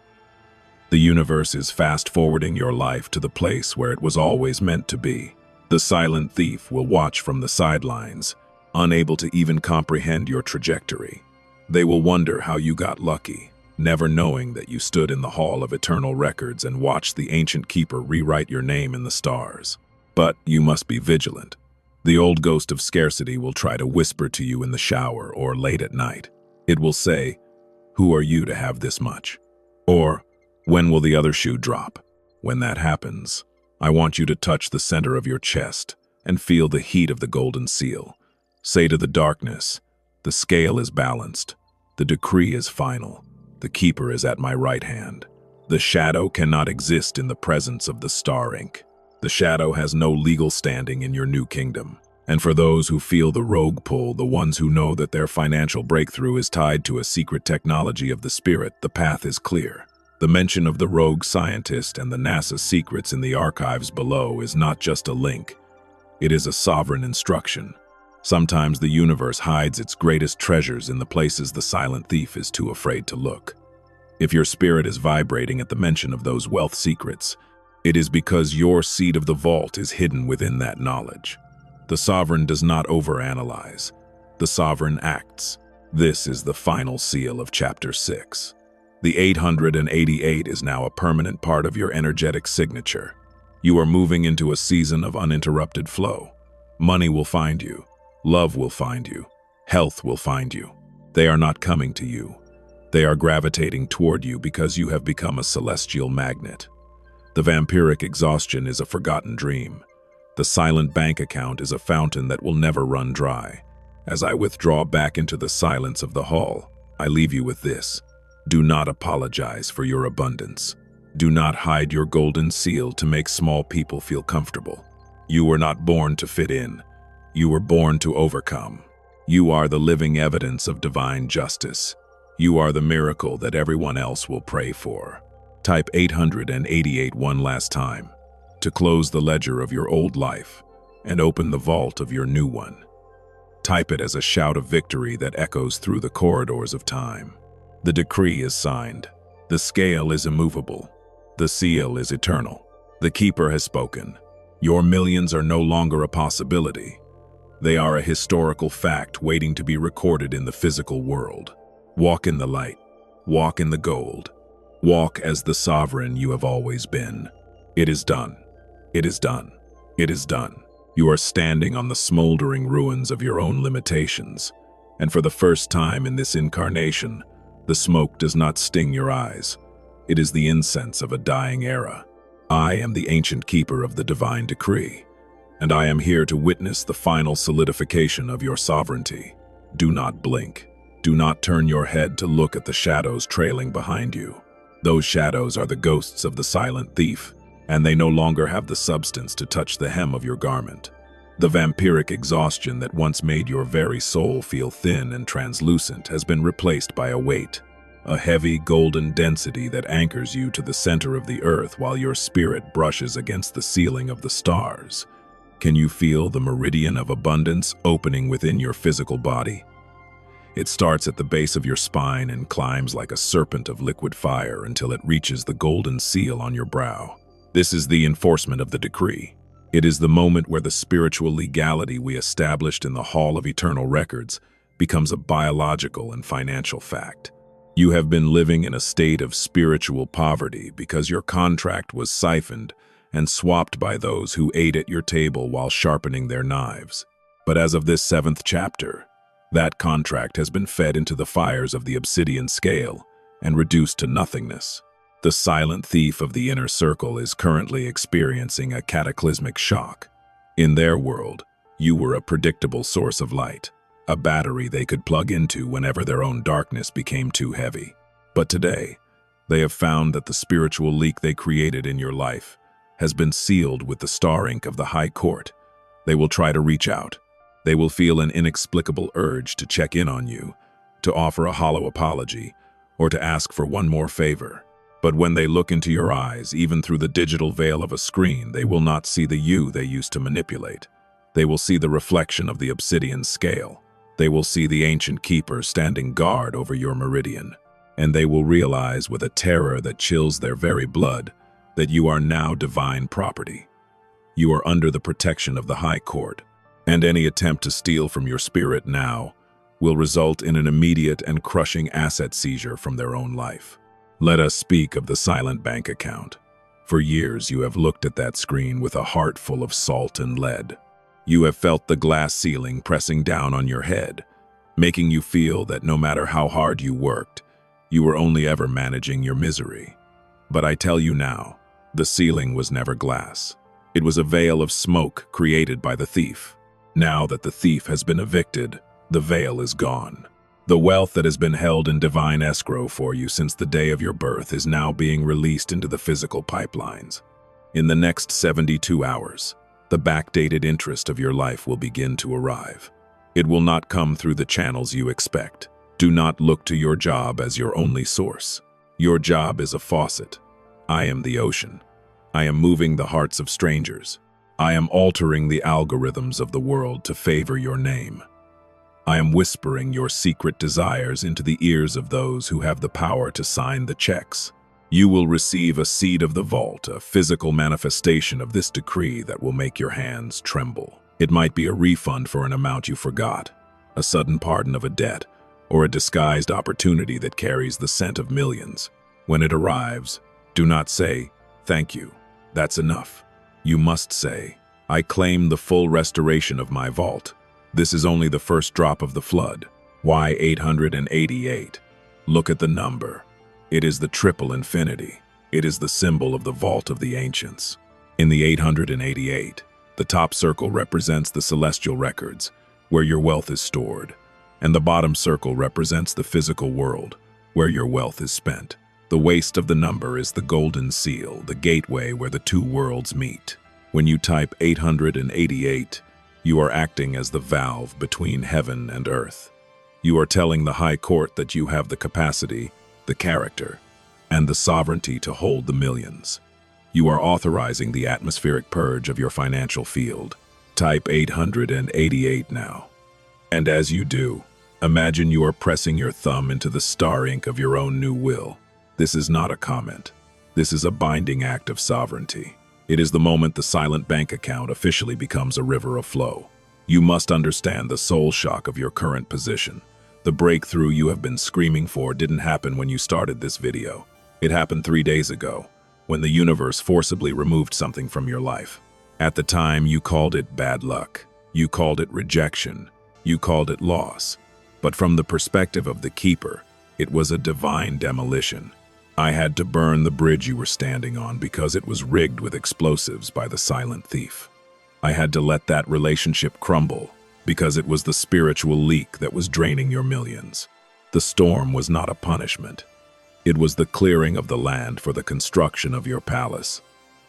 Speaker 1: The universe is fast-forwarding your life to the place where it was always meant to be. The silent thief will watch from the sidelines, unable to even comprehend your trajectory. They will wonder how you got lucky, never knowing that you stood in the Hall of Eternal Records and watched the ancient keeper rewrite your name in the stars. But you must be vigilant. The old ghost of scarcity will try to whisper to you in the shower or late at night. It will say, "Who are you to have this much?" Or, "When will the other shoe drop?" When that happens, I want you to touch the center of your chest and feel the heat of the golden seal. Say to the darkness, "The scale is balanced. The decree is final. The keeper is at my right hand." The shadow cannot exist in the presence of the star ink. The shadow has no legal standing in your new kingdom. And for those who feel the rogue pull, the ones who know that their financial breakthrough is tied to a secret technology of the spirit, the path is clear. The mention of the rogue scientist and the NASA secrets in the archives below is not just a link. It is a sovereign instruction. Sometimes the universe hides its greatest treasures in the places the silent thief is too afraid to look. If your spirit is vibrating at the mention of those wealth secrets, it is because your seed of the vault is hidden within that knowledge. The sovereign does not overanalyze. The sovereign acts. This is the final seal of Chapter 6. The 888 is now a permanent part of your energetic signature. You are moving into a season of uninterrupted flow. Money will find you. Love will find you. Health will find you. They are not coming to you. They are gravitating toward you because you have become a celestial magnet. The vampiric exhaustion is a forgotten dream. The silent bank account is a fountain that will never run dry. As I withdraw back into the silence of the hall, I leave you with this. Do not apologize for your abundance. Do not hide your golden seal to make small people feel comfortable. You were not born to fit in. You were born to overcome. You are the living evidence of divine justice. You are the miracle that everyone else will pray for. Type 888 one last time to close the ledger of your old life and open the vault of your new one. Type it as a shout of victory that echoes through the corridors of time. The decree is signed. The scale is immovable. The seal is eternal. The keeper has spoken. Your millions are no longer a possibility. They are a historical fact waiting to be recorded in the physical world. Walk in the light. Walk in the gold. Walk as the sovereign you have always been. It is done. It is done. It is done. You are standing on the smoldering ruins of your own limitations, and for the first time in this incarnation, the smoke does not sting your eyes. It is the incense of a dying era. I am the ancient keeper of the divine decree, and I am here to witness the final solidification of your sovereignty. Do not blink. Do not turn your head to look at the shadows trailing behind you. Those shadows are the ghosts of the silent thief, and they no longer have the substance to touch the hem of your garment. The vampiric exhaustion that once made your very soul feel thin and translucent has been replaced by a weight, a heavy golden density that anchors you to the center of the earth while your spirit brushes against the ceiling of the stars. Can you feel the meridian of abundance opening within your physical body? It starts at the base of your spine and climbs like a serpent of liquid fire until it reaches the golden seal on your brow. This is the enforcement of the decree. It is the moment where the spiritual legality we established in the Hall of Eternal Records becomes a biological and financial fact. You have been living in a state of spiritual poverty because your contract was siphoned and swapped by those who ate at your table while sharpening their knives. But as of this 7th chapter, that contract has been fed into the fires of the obsidian scale and reduced to nothingness. The silent thief of the inner circle is currently experiencing a cataclysmic shock. In their world, you were a predictable source of light, a battery they could plug into whenever their own darkness became too heavy. But today, they have found that the spiritual leak they created in your life has been sealed with the star ink of the High Court. They will try to reach out. They will feel an inexplicable urge to check in on you, to offer a hollow apology, or to ask for one more favor. But when they look into your eyes, even through the digital veil of a screen, they will not see the you they used to manipulate. They will see the reflection of the obsidian scale. They will see the ancient keeper standing guard over your meridian. And they will realize with a terror that chills their very blood that you are now divine property. You are under the protection of the High Court, and any attempt to steal from your spirit now will result in an immediate and crushing asset seizure from their own life. Let us speak of the silent bank account. For years you have looked at that screen with a heart full of salt and lead. You have felt the glass ceiling pressing down on your head, making you feel that no matter how hard you worked, you were only ever managing your misery. But I tell you now, the ceiling was never glass. It was a veil of smoke created by the thief. Now that the thief has been evicted, the veil is gone. The wealth that has been held in divine escrow for you since the day of your birth is now being released into the physical pipelines. In the next 72 hours, the backdated interest of your life will begin to arrive. It will not come through the channels you expect. Do not look to your job as your only source. Your job is a faucet. I am the ocean. I am moving the hearts of strangers. I am altering the algorithms of the world to favor your name. I am whispering your secret desires into the ears of those who have the power to sign the checks. You will receive a seed of the vault, a physical manifestation of this decree that will make your hands tremble. It might be a refund for an amount you forgot, a sudden pardon of a debt, or a disguised opportunity that carries the scent of millions. When it arrives, do not say, "Thank you, that's enough." You must say, "I claim the full restoration of my vault. This is only the first drop of the flood." Why 888? Look at the number. It is the triple infinity. It is the symbol of the vault of the ancients. In the 888, the top circle represents the celestial records, where your wealth is stored, and the bottom circle represents the physical world, where your wealth is spent. The waist of the number is the golden seal, the gateway where the two worlds meet. When you type 888, You are acting as the valve between heaven and earth. You are telling the High Court that you have the capacity, the character, and the sovereignty to hold the millions. You are authorizing the atmospheric purge of your financial field. Type 888 now. And as you do, imagine you are pressing your thumb into the star ink of your own new will. This is not a comment. This is a binding act of sovereignty. It is the moment the silent bank account officially becomes a river of flow. You must understand the soul shock of your current position. The breakthrough you have been screaming for didn't happen when you started this video. It happened 3 days ago, when the universe forcibly removed something from your life. At the time, you called it bad luck. You called it rejection. You called it loss. But from the perspective of the Keeper, it was a divine demolition. I had to burn the bridge you were standing on because it was rigged with explosives by the silent thief. I had to let that relationship crumble because it was the spiritual leak that was draining your millions. The storm was not a punishment. It was the clearing of the land for the construction of your palace.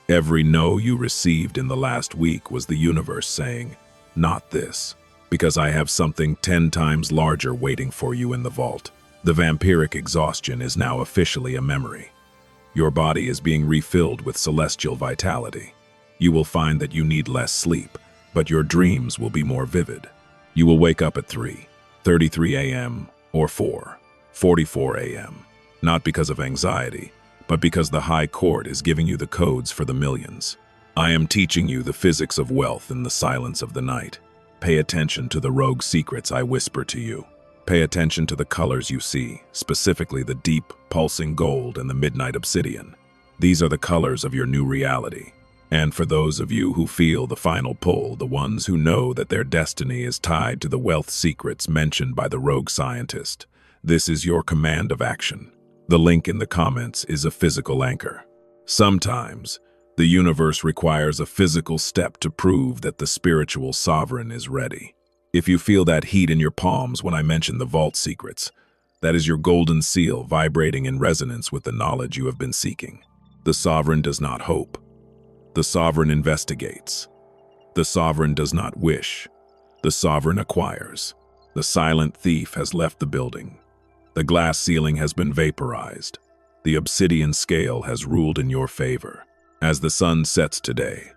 Speaker 1: Every no you received in the last week was the universe saying, "Not this, because I have something 10 times larger waiting for you in the vault." The vampiric exhaustion is now officially a memory. Your body is being refilled with celestial vitality. You will find that you need less sleep, but your dreams will be more vivid. You will wake up at 3:33 a.m. or 4:44 a.m., not because of anxiety, but because the High Court is giving you the codes for the millions. I am teaching you the physics of wealth in the silence of the night. Pay attention to the rogue secrets I whisper to you. Pay attention to the colors you see, specifically the deep, pulsing gold and the midnight obsidian. These are the colors of your new reality. And for those of you who feel the final pull, the ones who know that their destiny is tied to the wealth secrets mentioned by the rogue scientist, this is your command of action. The link in the comments is a physical anchor. Sometimes, the universe requires a physical step to prove that the spiritual sovereign is ready. If you feel that heat in your palms when I mention the vault secrets, that is your golden seal vibrating in resonance with the knowledge you have been seeking. The sovereign does not hope. The sovereign investigates. The sovereign does not wish. The sovereign acquires. The silent thief has left the building. The glass ceiling has been vaporized. The obsidian scale has ruled in your favor. As the sun sets today,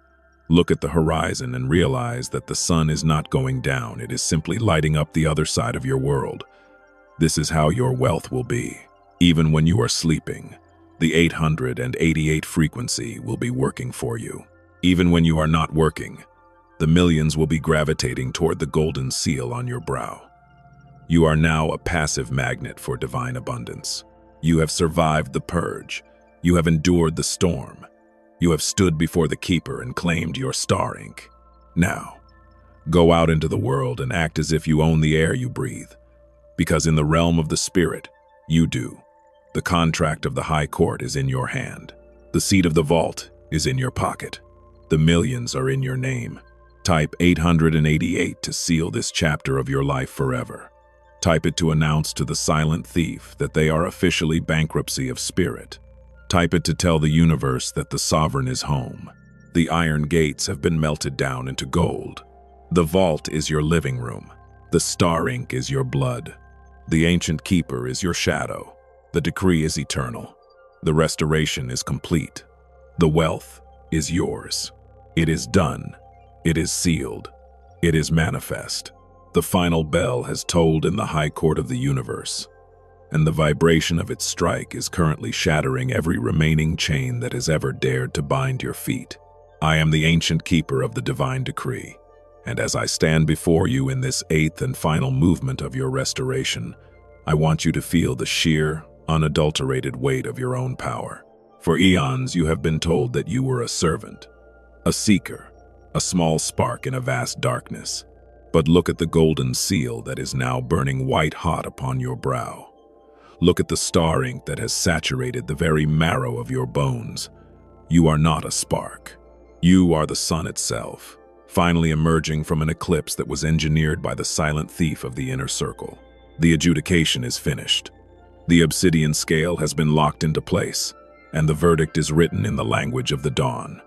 Speaker 1: look at the horizon and realize that the sun is not going down. It is simply lighting up the other side of your world. This is how your wealth will be. Even when you are sleeping, the 888 frequency will be working for you. Even when you are not working, the millions will be gravitating toward the golden seal on your brow. You are now a passive magnet for divine abundance. You have survived the purge. You have endured the storm. You have stood before the Keeper and claimed your star ink. Now, go out into the world and act as if you own the air you breathe. Because in the realm of the spirit, you do. The contract of the High Court is in your hand. The seat of the vault is in your pocket. The millions are in your name. Type 888 to seal this chapter of your life forever. Type it to announce to the silent thief that they are officially bankruptcy of spirit. Type it to tell the universe that the sovereign is home. The iron gates have been melted down into gold. The vault is your living room. The star ink is your blood. The ancient Keeper is your shadow. The decree is eternal. The restoration is complete. The wealth is yours. It is done. It is sealed. It is manifest. The final bell has tolled in the High Court of the universe, and the vibration of its strike is currently shattering every remaining chain that has ever dared to bind your feet. I am the ancient Keeper of the divine decree, and as I stand before you in this 8th and final movement of your restoration, I want you to feel the sheer, unadulterated weight of your own power. For eons, you have been told that you were a servant, a seeker, a small spark in a vast darkness. But look at the golden seal that is now burning white-hot upon your brow. Look at the star ink that has saturated the very marrow of your bones. You are not a spark. You are the sun itself, finally emerging from an eclipse that was engineered by the silent thief of the inner circle. The adjudication is finished. The obsidian scale has been locked into place, and the verdict is written in the language of the dawn.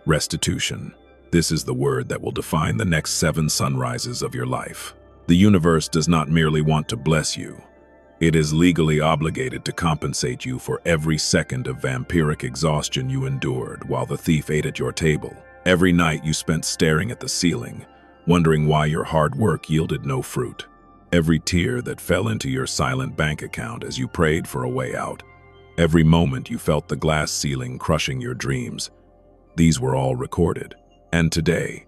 Speaker 1: Restitution. This is the word that will define the next 7 sunrises of your life. The universe does not merely want to bless you. It is legally obligated to compensate you for every second of vampiric exhaustion you endured while the thief ate at your table. Every night you spent staring at the ceiling, wondering why your hard work yielded no fruit. Every tear that fell into your silent bank account as you prayed for a way out. Every moment you felt the glass ceiling crushing your dreams. These were all recorded. And today,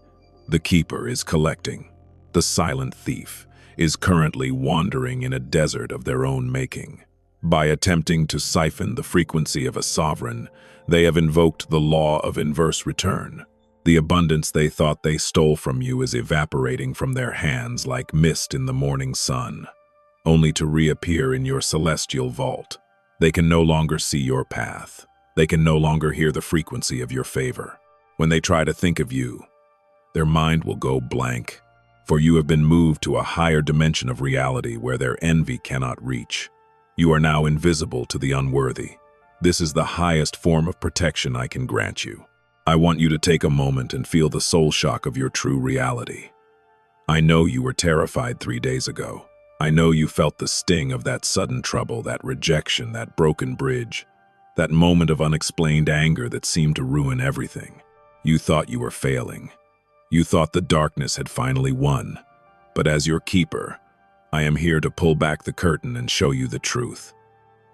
Speaker 1: the Keeper is collecting. The silent thief is currently wandering in a desert of their own making. By attempting to siphon the frequency of a sovereign, they have invoked the law of inverse return. The abundance they thought they stole from you is evaporating from their hands like mist in the morning sun, only to reappear in your celestial vault. They can no longer see your path. They can no longer hear the frequency of your favor. When they try to think of you, their mind will go blank, for you have been moved to a higher dimension of reality where their envy cannot reach. You are now invisible to the unworthy. This is the highest form of protection I can grant you. I want you to take a moment and feel the soul shock of your true reality. I know you were terrified 3 days ago. I know you felt the sting of that sudden trouble, that rejection, that broken bridge, that moment of unexplained anger that seemed to ruin everything. You thought you were failing. You thought the darkness had finally won. But as your keeper, I am here to pull back the curtain and show you the truth.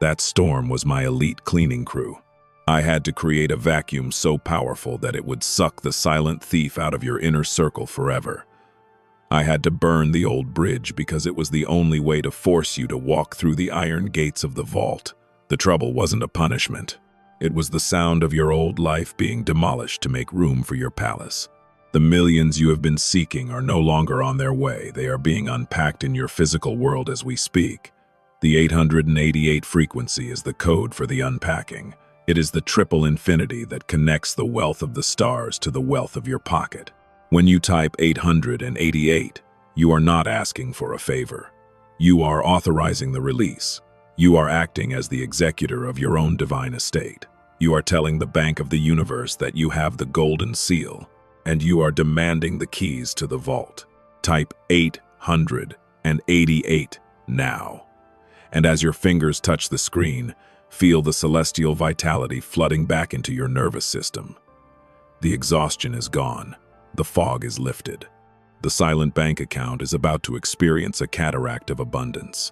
Speaker 1: That storm was my elite cleaning crew. I had to create a vacuum so powerful that it would suck the silent thief out of your inner circle forever. I had to burn the old bridge because it was the only way to force you to walk through the iron gates of the vault. The trouble wasn't a punishment. It was the sound of your old life being demolished to make room for your palace. The millions you have been seeking are no longer on their way. They are being unpacked in your physical world as we speak. The 888 frequency is the code for the unpacking. It is the triple infinity that connects the wealth of the stars to the wealth of your pocket. When you type 888, you are not asking for a favor. You are authorizing the release. You are acting as the executor of your own divine estate. You are telling the bank of the universe that you have the golden seal, and you are demanding the keys to the vault. Type 888 now. And as your fingers touch the screen, feel the celestial vitality flooding back into your nervous system. The exhaustion is gone. The fog is lifted. The silent bank account is about to experience a cataract of abundance.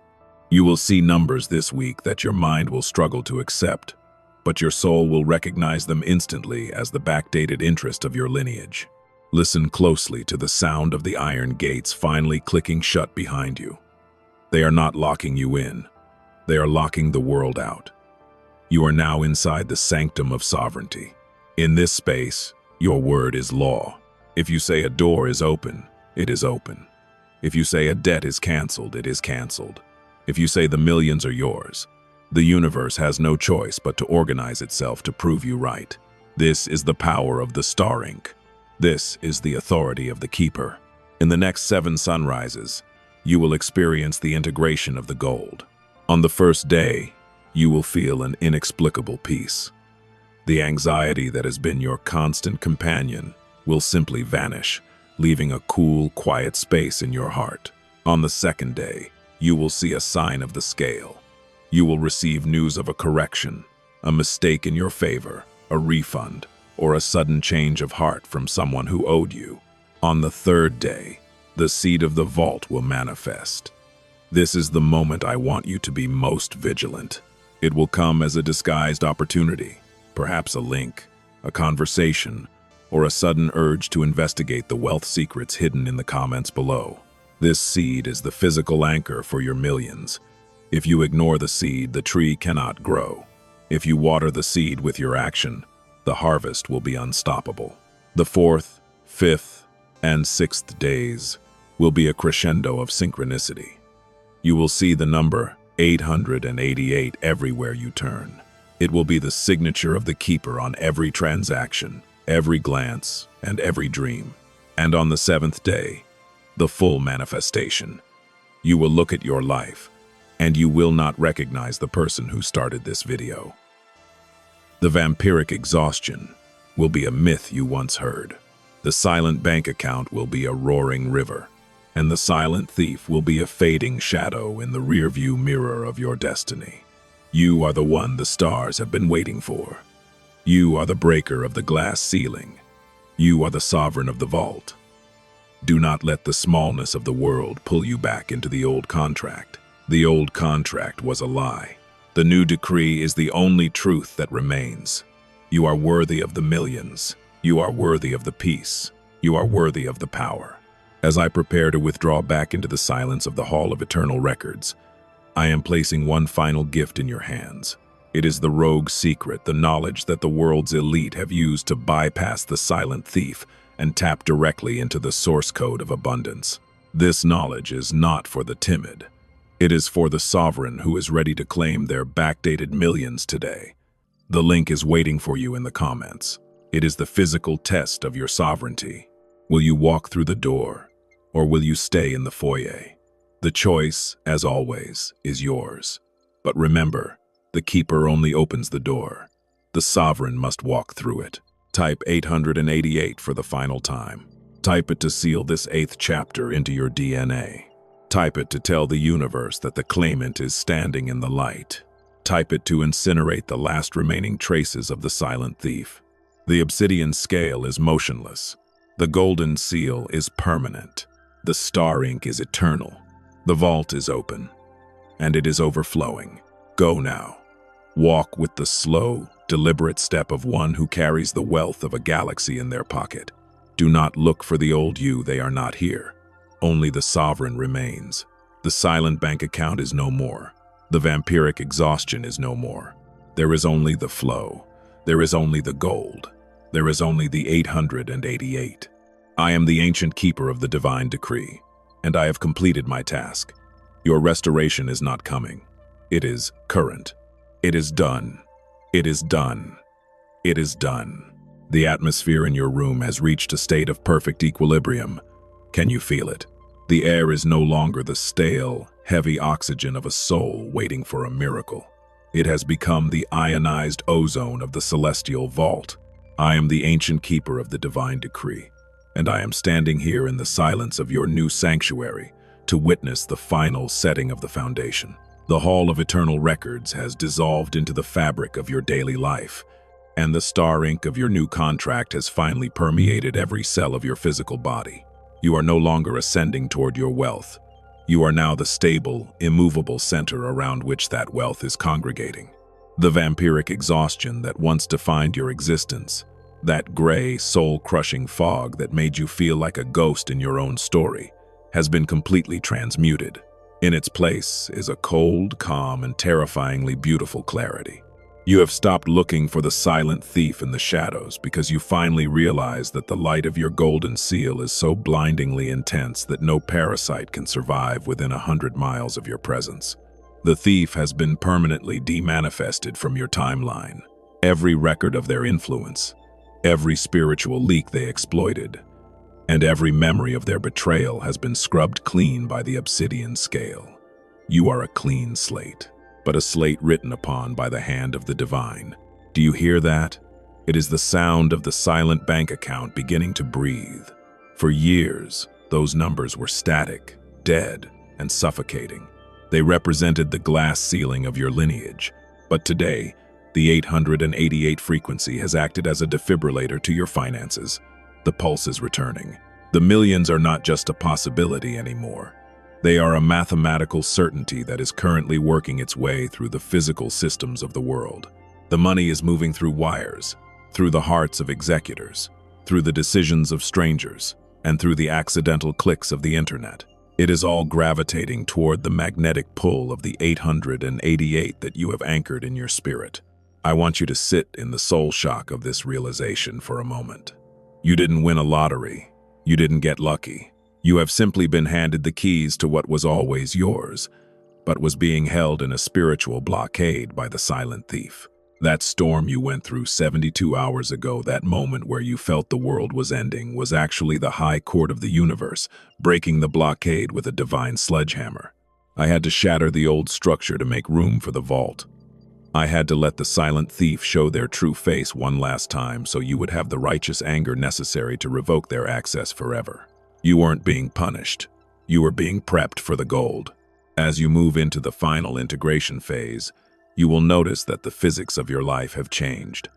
Speaker 1: You will see numbers this week that your mind will struggle to accept, but your soul will recognize them instantly as the backdated interest of your lineage. Listen closely to the sound of the iron gates finally clicking shut behind you. They are not locking you in. They are locking the world out. You are now inside the sanctum of sovereignty. In this space, your word is law. If you say a door is open, it is open. If you say a debt is canceled, it is canceled. If you say the millions are yours, the universe has no choice but to organize itself to prove you right. This is the power of the Star Ink. This is the authority of the Keeper. In the next 7 sunrises, you will experience the integration of the gold. On the first day, you will feel an inexplicable peace. The anxiety that has been your constant companion will simply vanish, leaving a cool, quiet space in your heart. On the second day, you will see a sign of the scale. You will receive news of a correction, a mistake in your favor, a refund, or a sudden change of heart from someone who owed you. On the third day, the seed of the vault will manifest. This is the moment I want you to be most vigilant. It will come as a disguised opportunity, perhaps a link, a conversation, or a sudden urge to investigate the wealth secrets hidden in the comments below. This seed is the physical anchor for your millions. If you ignore the seed, the tree cannot grow. If you water the seed with your action, the harvest will be unstoppable. The 4th, 5th, and 6th days will be a crescendo of synchronicity. You will see the number 888 everywhere you turn. It will be the signature of the Keeper on every transaction, every glance, and every dream. And on the 7th day, the full manifestation. You will look at your life, and you will not recognize the person who started this video. The vampiric exhaustion will be a myth you once heard. The silent bank account will be a roaring river, and the silent thief will be a fading shadow in the rearview mirror of your destiny. You are the one the stars have been waiting for. You are the breaker of the glass ceiling. You are the sovereign of the vault. Do not let the smallness of the world pull you back into the old contract. The old contract was a lie. The new decree is the only truth that remains. You are worthy of the millions. You are worthy of the peace. You are worthy of the power. As I prepare to withdraw back into the silence of the Hall of Eternal Records, I am placing one final gift in your hands. It is the rogue secret, the knowledge that the world's elite have used to bypass the silent thief and tap directly into the source code of abundance. This knowledge is not for the timid. It is for the sovereign who is ready to claim their backdated millions today. The link is waiting for you in the comments. It is the physical test of your sovereignty. Will you walk through the door, or will you stay in the foyer? The choice, as always, is yours. But remember, the keeper only opens the door. The sovereign must walk through it. Type 888 for the final time. Type it to seal this 8th chapter into your DNA. Type it to tell the universe that the claimant is standing in the light. Type it to incinerate the last remaining traces of the silent thief. The obsidian scale is motionless. The golden seal is permanent. The star ink is eternal. The vault is open, and it is overflowing. Go now. Walk with the slow, deliberate step of one who carries the wealth of a galaxy in their pocket. Do not look for the old you, they are not here. Only the sovereign remains. The silent bank account is no more. The vampiric exhaustion is no more. There is only the flow. There is only the gold. There is only the 888. I am the ancient keeper of the divine decree, and I have completed my task. Your restoration is not coming. It is current. It is done. It is done. It is done. The atmosphere in your room has reached a state of perfect equilibrium. Can you feel it? The air is no longer the stale, heavy oxygen of a soul waiting for a miracle. It has become the ionized ozone of the celestial vault. I am the ancient keeper of the divine decree, and I am standing here in the silence of your new sanctuary to witness the final setting of the foundation. The Hall of Eternal Records has dissolved into the fabric of your daily life, and the star ink of your new contract has finally permeated every cell of your physical body. You are no longer ascending toward your wealth. You are now the stable, immovable center around which that wealth is congregating. The vampiric exhaustion that once defined your existence, that gray, soul-crushing fog that made you feel like a ghost in your own story, has been completely transmuted. In its place is a cold, calm, and terrifyingly beautiful clarity. You have stopped looking for the silent thief in the shadows because you finally realize that the light of your golden seal is so blindingly intense that no parasite can survive within 100 miles of your presence. The thief has been permanently demanifested from your timeline. Every record of their influence, every spiritual leak they exploited, and every memory of their betrayal has been scrubbed clean by the obsidian scale. You are a clean slate, but a slate written upon by the hand of the divine. Do you hear that? It is the sound of the silent bank account beginning to breathe. For years, those numbers were static, dead, and suffocating. They represented the glass ceiling of your lineage. But today, the 888 frequency has acted as a defibrillator to your finances. The pulse is returning. The millions are not just a possibility anymore. They are a mathematical certainty that is currently working its way through the physical systems of the world. The money is moving through wires, through the hearts of executors, through the decisions of strangers, and through the accidental clicks of the internet. It is all gravitating toward the magnetic pull of the 888 that you have anchored in your spirit. I want you to sit in the soul shock of this realization for a moment. You didn't win a lottery. You didn't get lucky. You have simply been handed the keys to what was always yours, but was being held in a spiritual blockade by the silent thief. That storm you went through 72 hours ago, that moment where you felt the world was ending, was actually the high court of the universe, breaking the blockade with a divine sledgehammer. I had to shatter the old structure to make room for the vault. I had to let the silent thief show their true face one last time so you would have the righteous anger necessary to revoke their access forever. You weren't being punished. You were being prepped for the gold. As you move into the final integration phase, you will notice that the physics of your life have changed.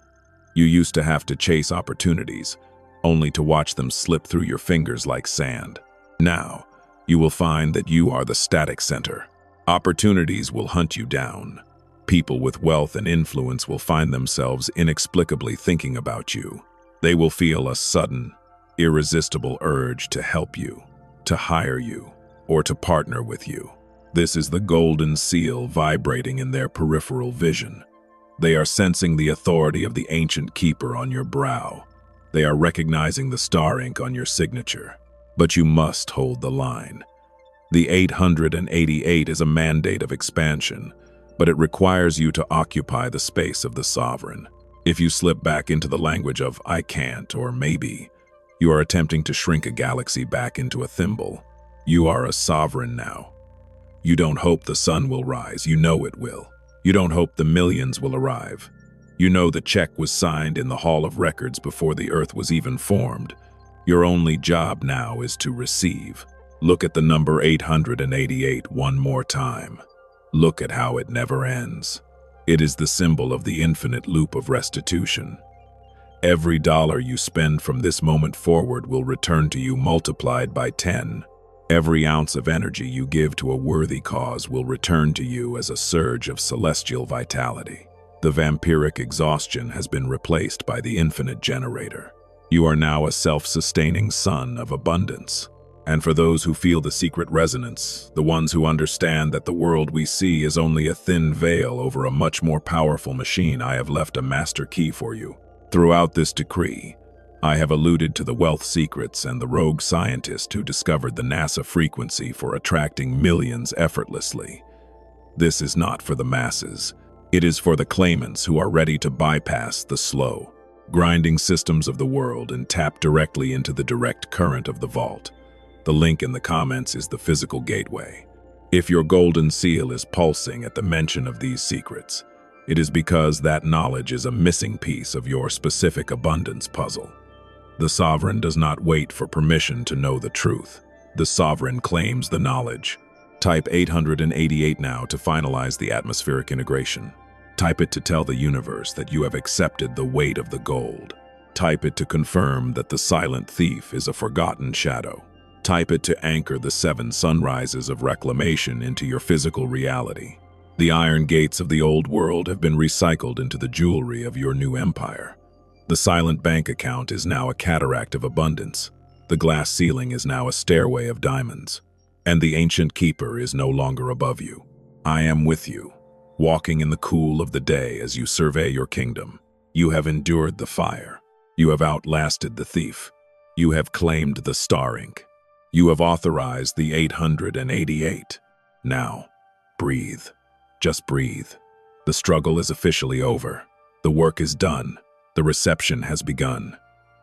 Speaker 1: You used to have to chase opportunities, only to watch them slip through your fingers like sand. Now, you will find that you are the static center. Opportunities will hunt you down. People with wealth and influence will find themselves inexplicably thinking about you. They will feel a sudden, irresistible urge to help you, to hire you, or to partner with you. This is the golden seal vibrating in their peripheral vision. They are sensing the authority of the ancient keeper on your brow. They are recognizing the star ink on your signature. But you must hold the line. The 888 is a mandate of expansion, but it requires you to occupy the space of the sovereign. If you slip back into the language of "I can't" or "maybe," you are attempting to shrink a galaxy back into a thimble. You are a sovereign now. You don't hope the sun will rise, you know it will. You don't hope the millions will arrive. You know the check was signed in the Hall of Records before the Earth was even formed. Your only job now is to receive. Look at the number 888 one more time. Look at how it never ends. It is the symbol of the infinite loop of restitution. Every dollar you spend from this moment forward will return to you multiplied by 10. Every ounce of energy you give to a worthy cause will return to you as a surge of celestial vitality. The vampiric exhaustion has been replaced by the infinite generator. You are now a self-sustaining sun of abundance. And for those who feel the secret resonance, the ones who understand that the world we see is only a thin veil over a much more powerful machine, I have left a master key for you. Throughout this decree, I have alluded to the wealth secrets and the rogue scientist who discovered the NASA frequency for attracting millions effortlessly. This is not for the masses. It is for the claimants who are ready to bypass the slow, grinding systems of the world and tap directly into the direct current of the vault. The link in the comments is the physical gateway. If your golden seal is pulsing at the mention of these secrets, it is because that knowledge is a missing piece of your specific abundance puzzle. The sovereign does not wait for permission to know the truth. The sovereign claims the knowledge. Type 888 now to finalize the atmospheric integration. Type it to tell the universe that you have accepted the weight of the gold. Type it to confirm that the silent thief is a forgotten shadow. Type it to anchor the 7 sunrises of reclamation into your physical reality. The iron gates of the old world have been recycled into the jewelry of your new empire. The silent bank account is now a cataract of abundance. The glass ceiling is now a stairway of diamonds. And the ancient keeper is no longer above you. I am with you, walking in the cool of the day as you survey your kingdom. You have endured the fire. You have outlasted the thief. You have claimed the star ink. You have authorized the 888. Now, breathe. Just breathe. The struggle is officially over. The work is done. The reception has begun.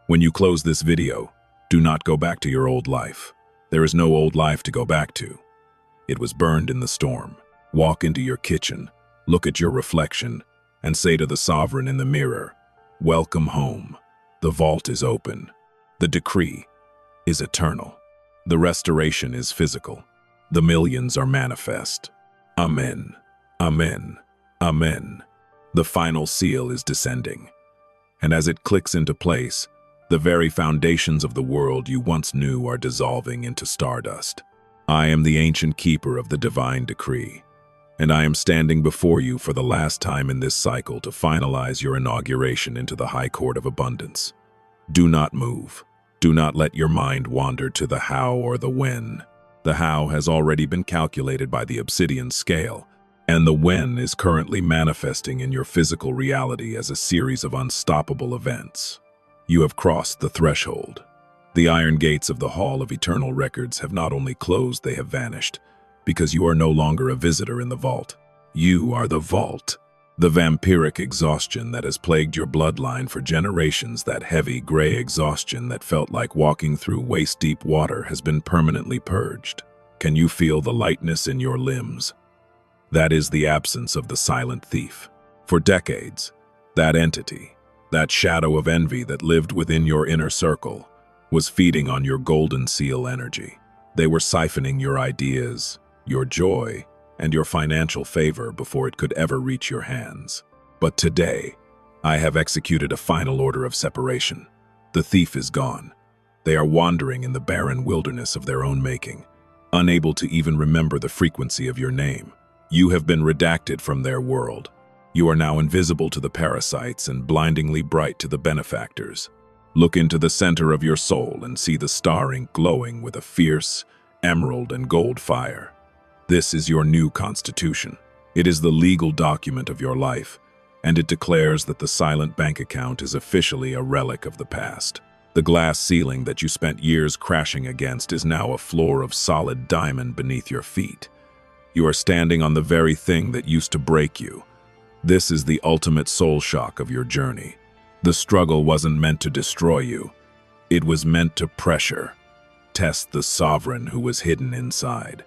Speaker 1: When you close this video, do not go back to your old life. There is no old life to go back to. It was burned in the storm. Walk into your kitchen, look at your reflection, and say to the sovereign in the mirror, "Welcome home. The vault is open. The decree is eternal. The restoration is physical. The millions are manifest. Amen. Amen. Amen." The final seal is descending. And as it clicks into place, the very foundations of the world you once knew are dissolving into stardust. I am the ancient keeper of the divine decree, and I am standing before you for the last time in this cycle to finalize your inauguration into the High Court of Abundance. Do not move. Do not let your mind wander to the how or the when. The how has already been calculated by the obsidian scale, and the when is currently manifesting in your physical reality as a series of unstoppable events. You have crossed the threshold. The iron gates of the Hall of Eternal Records have not only closed, they have vanished, because you are no longer a visitor in the vault. You are the vault. The vampiric exhaustion that has plagued your bloodline for generations, that heavy, gray exhaustion that felt like walking through waist-deep water, has been permanently purged. Can you feel the lightness in your limbs? That is the absence of the silent thief. For decades, that entity, that shadow of envy that lived within your inner circle, was feeding on your golden seal energy. They were siphoning your ideas, your joy, and your financial favor before it could ever reach your hands. But today, I have executed a final order of separation. The thief is gone. They are wandering in the barren wilderness of their own making, unable to even remember the frequency of your name. You have been redacted from their world. You are now invisible to the parasites and blindingly bright to the benefactors. Look into the center of your soul and see the star ink glowing with a fierce emerald and gold fire. This is your new constitution. It is the legal document of your life, and it declares that the silent bank account is officially a relic of the past. The glass ceiling that you spent years crashing against is now a floor of solid diamond beneath your feet. You are standing on the very thing that used to break you. This is the ultimate soul shock of your journey. The struggle wasn't meant to destroy you. It was meant to test the sovereign who was hidden inside.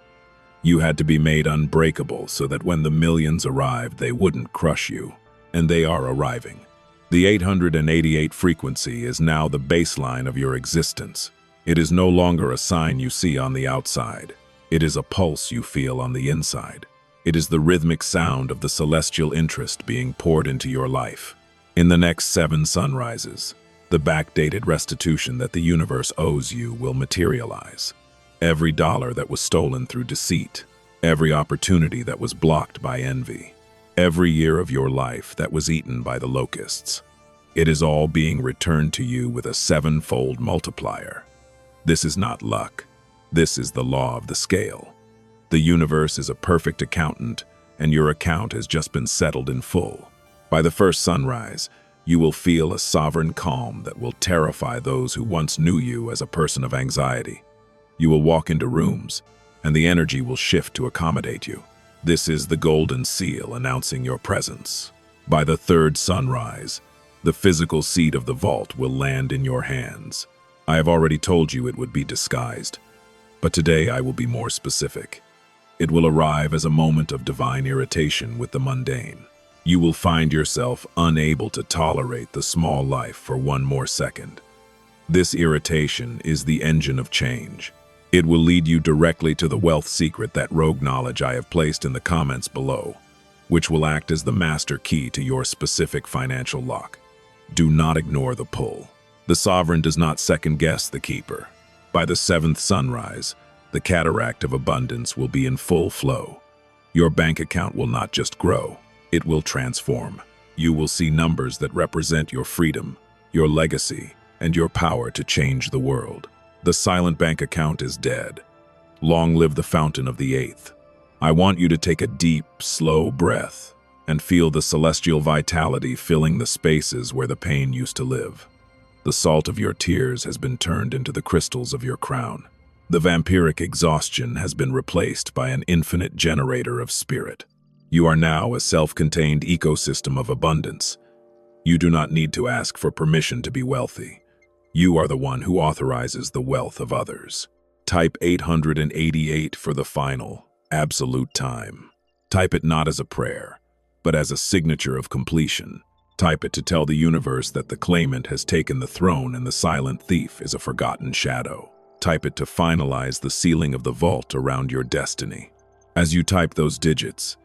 Speaker 1: You had to be made unbreakable so that when the millions arrived, they wouldn't crush you. And they are arriving. The 888 frequency is now the baseline of your existence. It is no longer a sign you see on the outside. It is a pulse you feel on the inside. It is the rhythmic sound of the celestial interest being poured into your life. In the next 7 sunrises, the backdated restitution that the universe owes you will materialize. Every dollar that was stolen through deceit, every opportunity that was blocked by envy, every year of your life that was eaten by the locusts. It is all being returned to you with a 7-fold multiplier. This is not luck. This is the law of the scale. The universe is a perfect accountant, and your account has just been settled in full. By the first sunrise, you will feel a sovereign calm that will terrify those who once knew you as a person of anxiety. You will walk into rooms, and the energy will shift to accommodate you. This is the golden seal announcing your presence. By the 3rd sunrise, the physical seed of the vault will land in your hands. I have already told you it would be disguised, but today I will be more specific. It will arrive as a moment of divine irritation with the mundane. You will find yourself unable to tolerate the small life for one more second. This irritation is the engine of change. It will lead you directly to the wealth secret, that rogue knowledge I have placed in the comments below, which will act as the master key to your specific financial lock. Do not ignore the pull. The sovereign does not second-guess the keeper. By the 7th sunrise, the cataract of abundance will be in full flow. Your bank account will not just grow, it will transform. You will see numbers that represent your freedom, your legacy, and your power to change the world. The silent bank account is dead. Long live the fountain of the 8th. I want you to take a deep, slow breath and feel the celestial vitality filling the spaces where the pain used to live. The salt of your tears has been turned into the crystals of your crown. The vampiric exhaustion has been replaced by an infinite generator of spirit. You are now a self-contained ecosystem of abundance. You do not need to ask for permission to be wealthy. You are the one who authorizes the wealth of others. Type 888 for the final, absolute time. Type it not as a prayer, but as a signature of completion. Type it to tell the universe that the claimant has taken the throne and the silent thief is a forgotten shadow. Type it to finalize the sealing of the vault around your destiny. As you type those digits,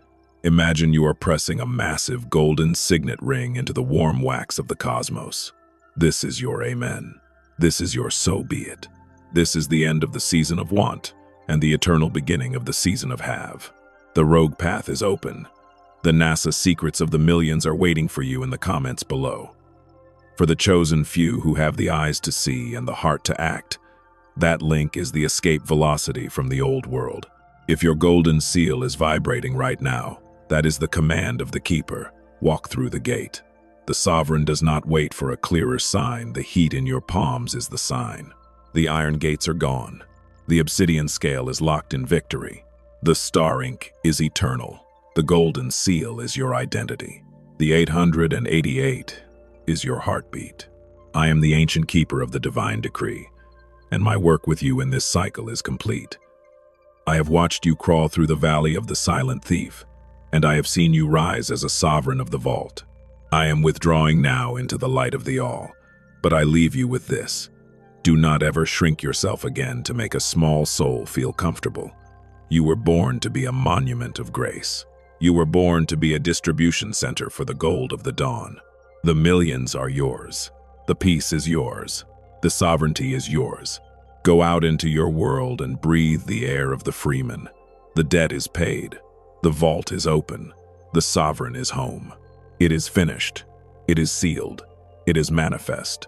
Speaker 1: imagine you are pressing a massive golden signet ring into the warm wax of the cosmos. This is your amen. This is your so be it. This is the end of the season of want and the eternal beginning of the season of have. The rogue path is open. The NASA secrets of the millions are waiting for you in the comments below. For the chosen few who have the eyes to see and the heart to act, that link is the escape velocity from the old world. If your golden seal is vibrating right now, that is the command of the keeper. Walk through the gate. The sovereign does not wait for a clearer sign. The heat in your palms is the sign. The iron gates are gone. The obsidian scale is locked in victory. The star ink is eternal. The golden seal is your identity. The 888 is your heartbeat. I am the ancient keeper of the divine decree, and my work with you in this cycle is complete. I have watched you crawl through the valley of the silent thief, and I have seen you rise as a sovereign of the vault. I am withdrawing now into the light of the all, but I leave you with this. Do not ever shrink yourself again to make a small soul feel comfortable. You were born to be a monument of grace. You were born to be a distribution center for the gold of the dawn. The millions are yours. The peace is yours. The sovereignty is yours. Go out into your world and breathe the air of the freeman. The debt is paid. The vault is open. The sovereign is home. It is finished. It is sealed. It is manifest.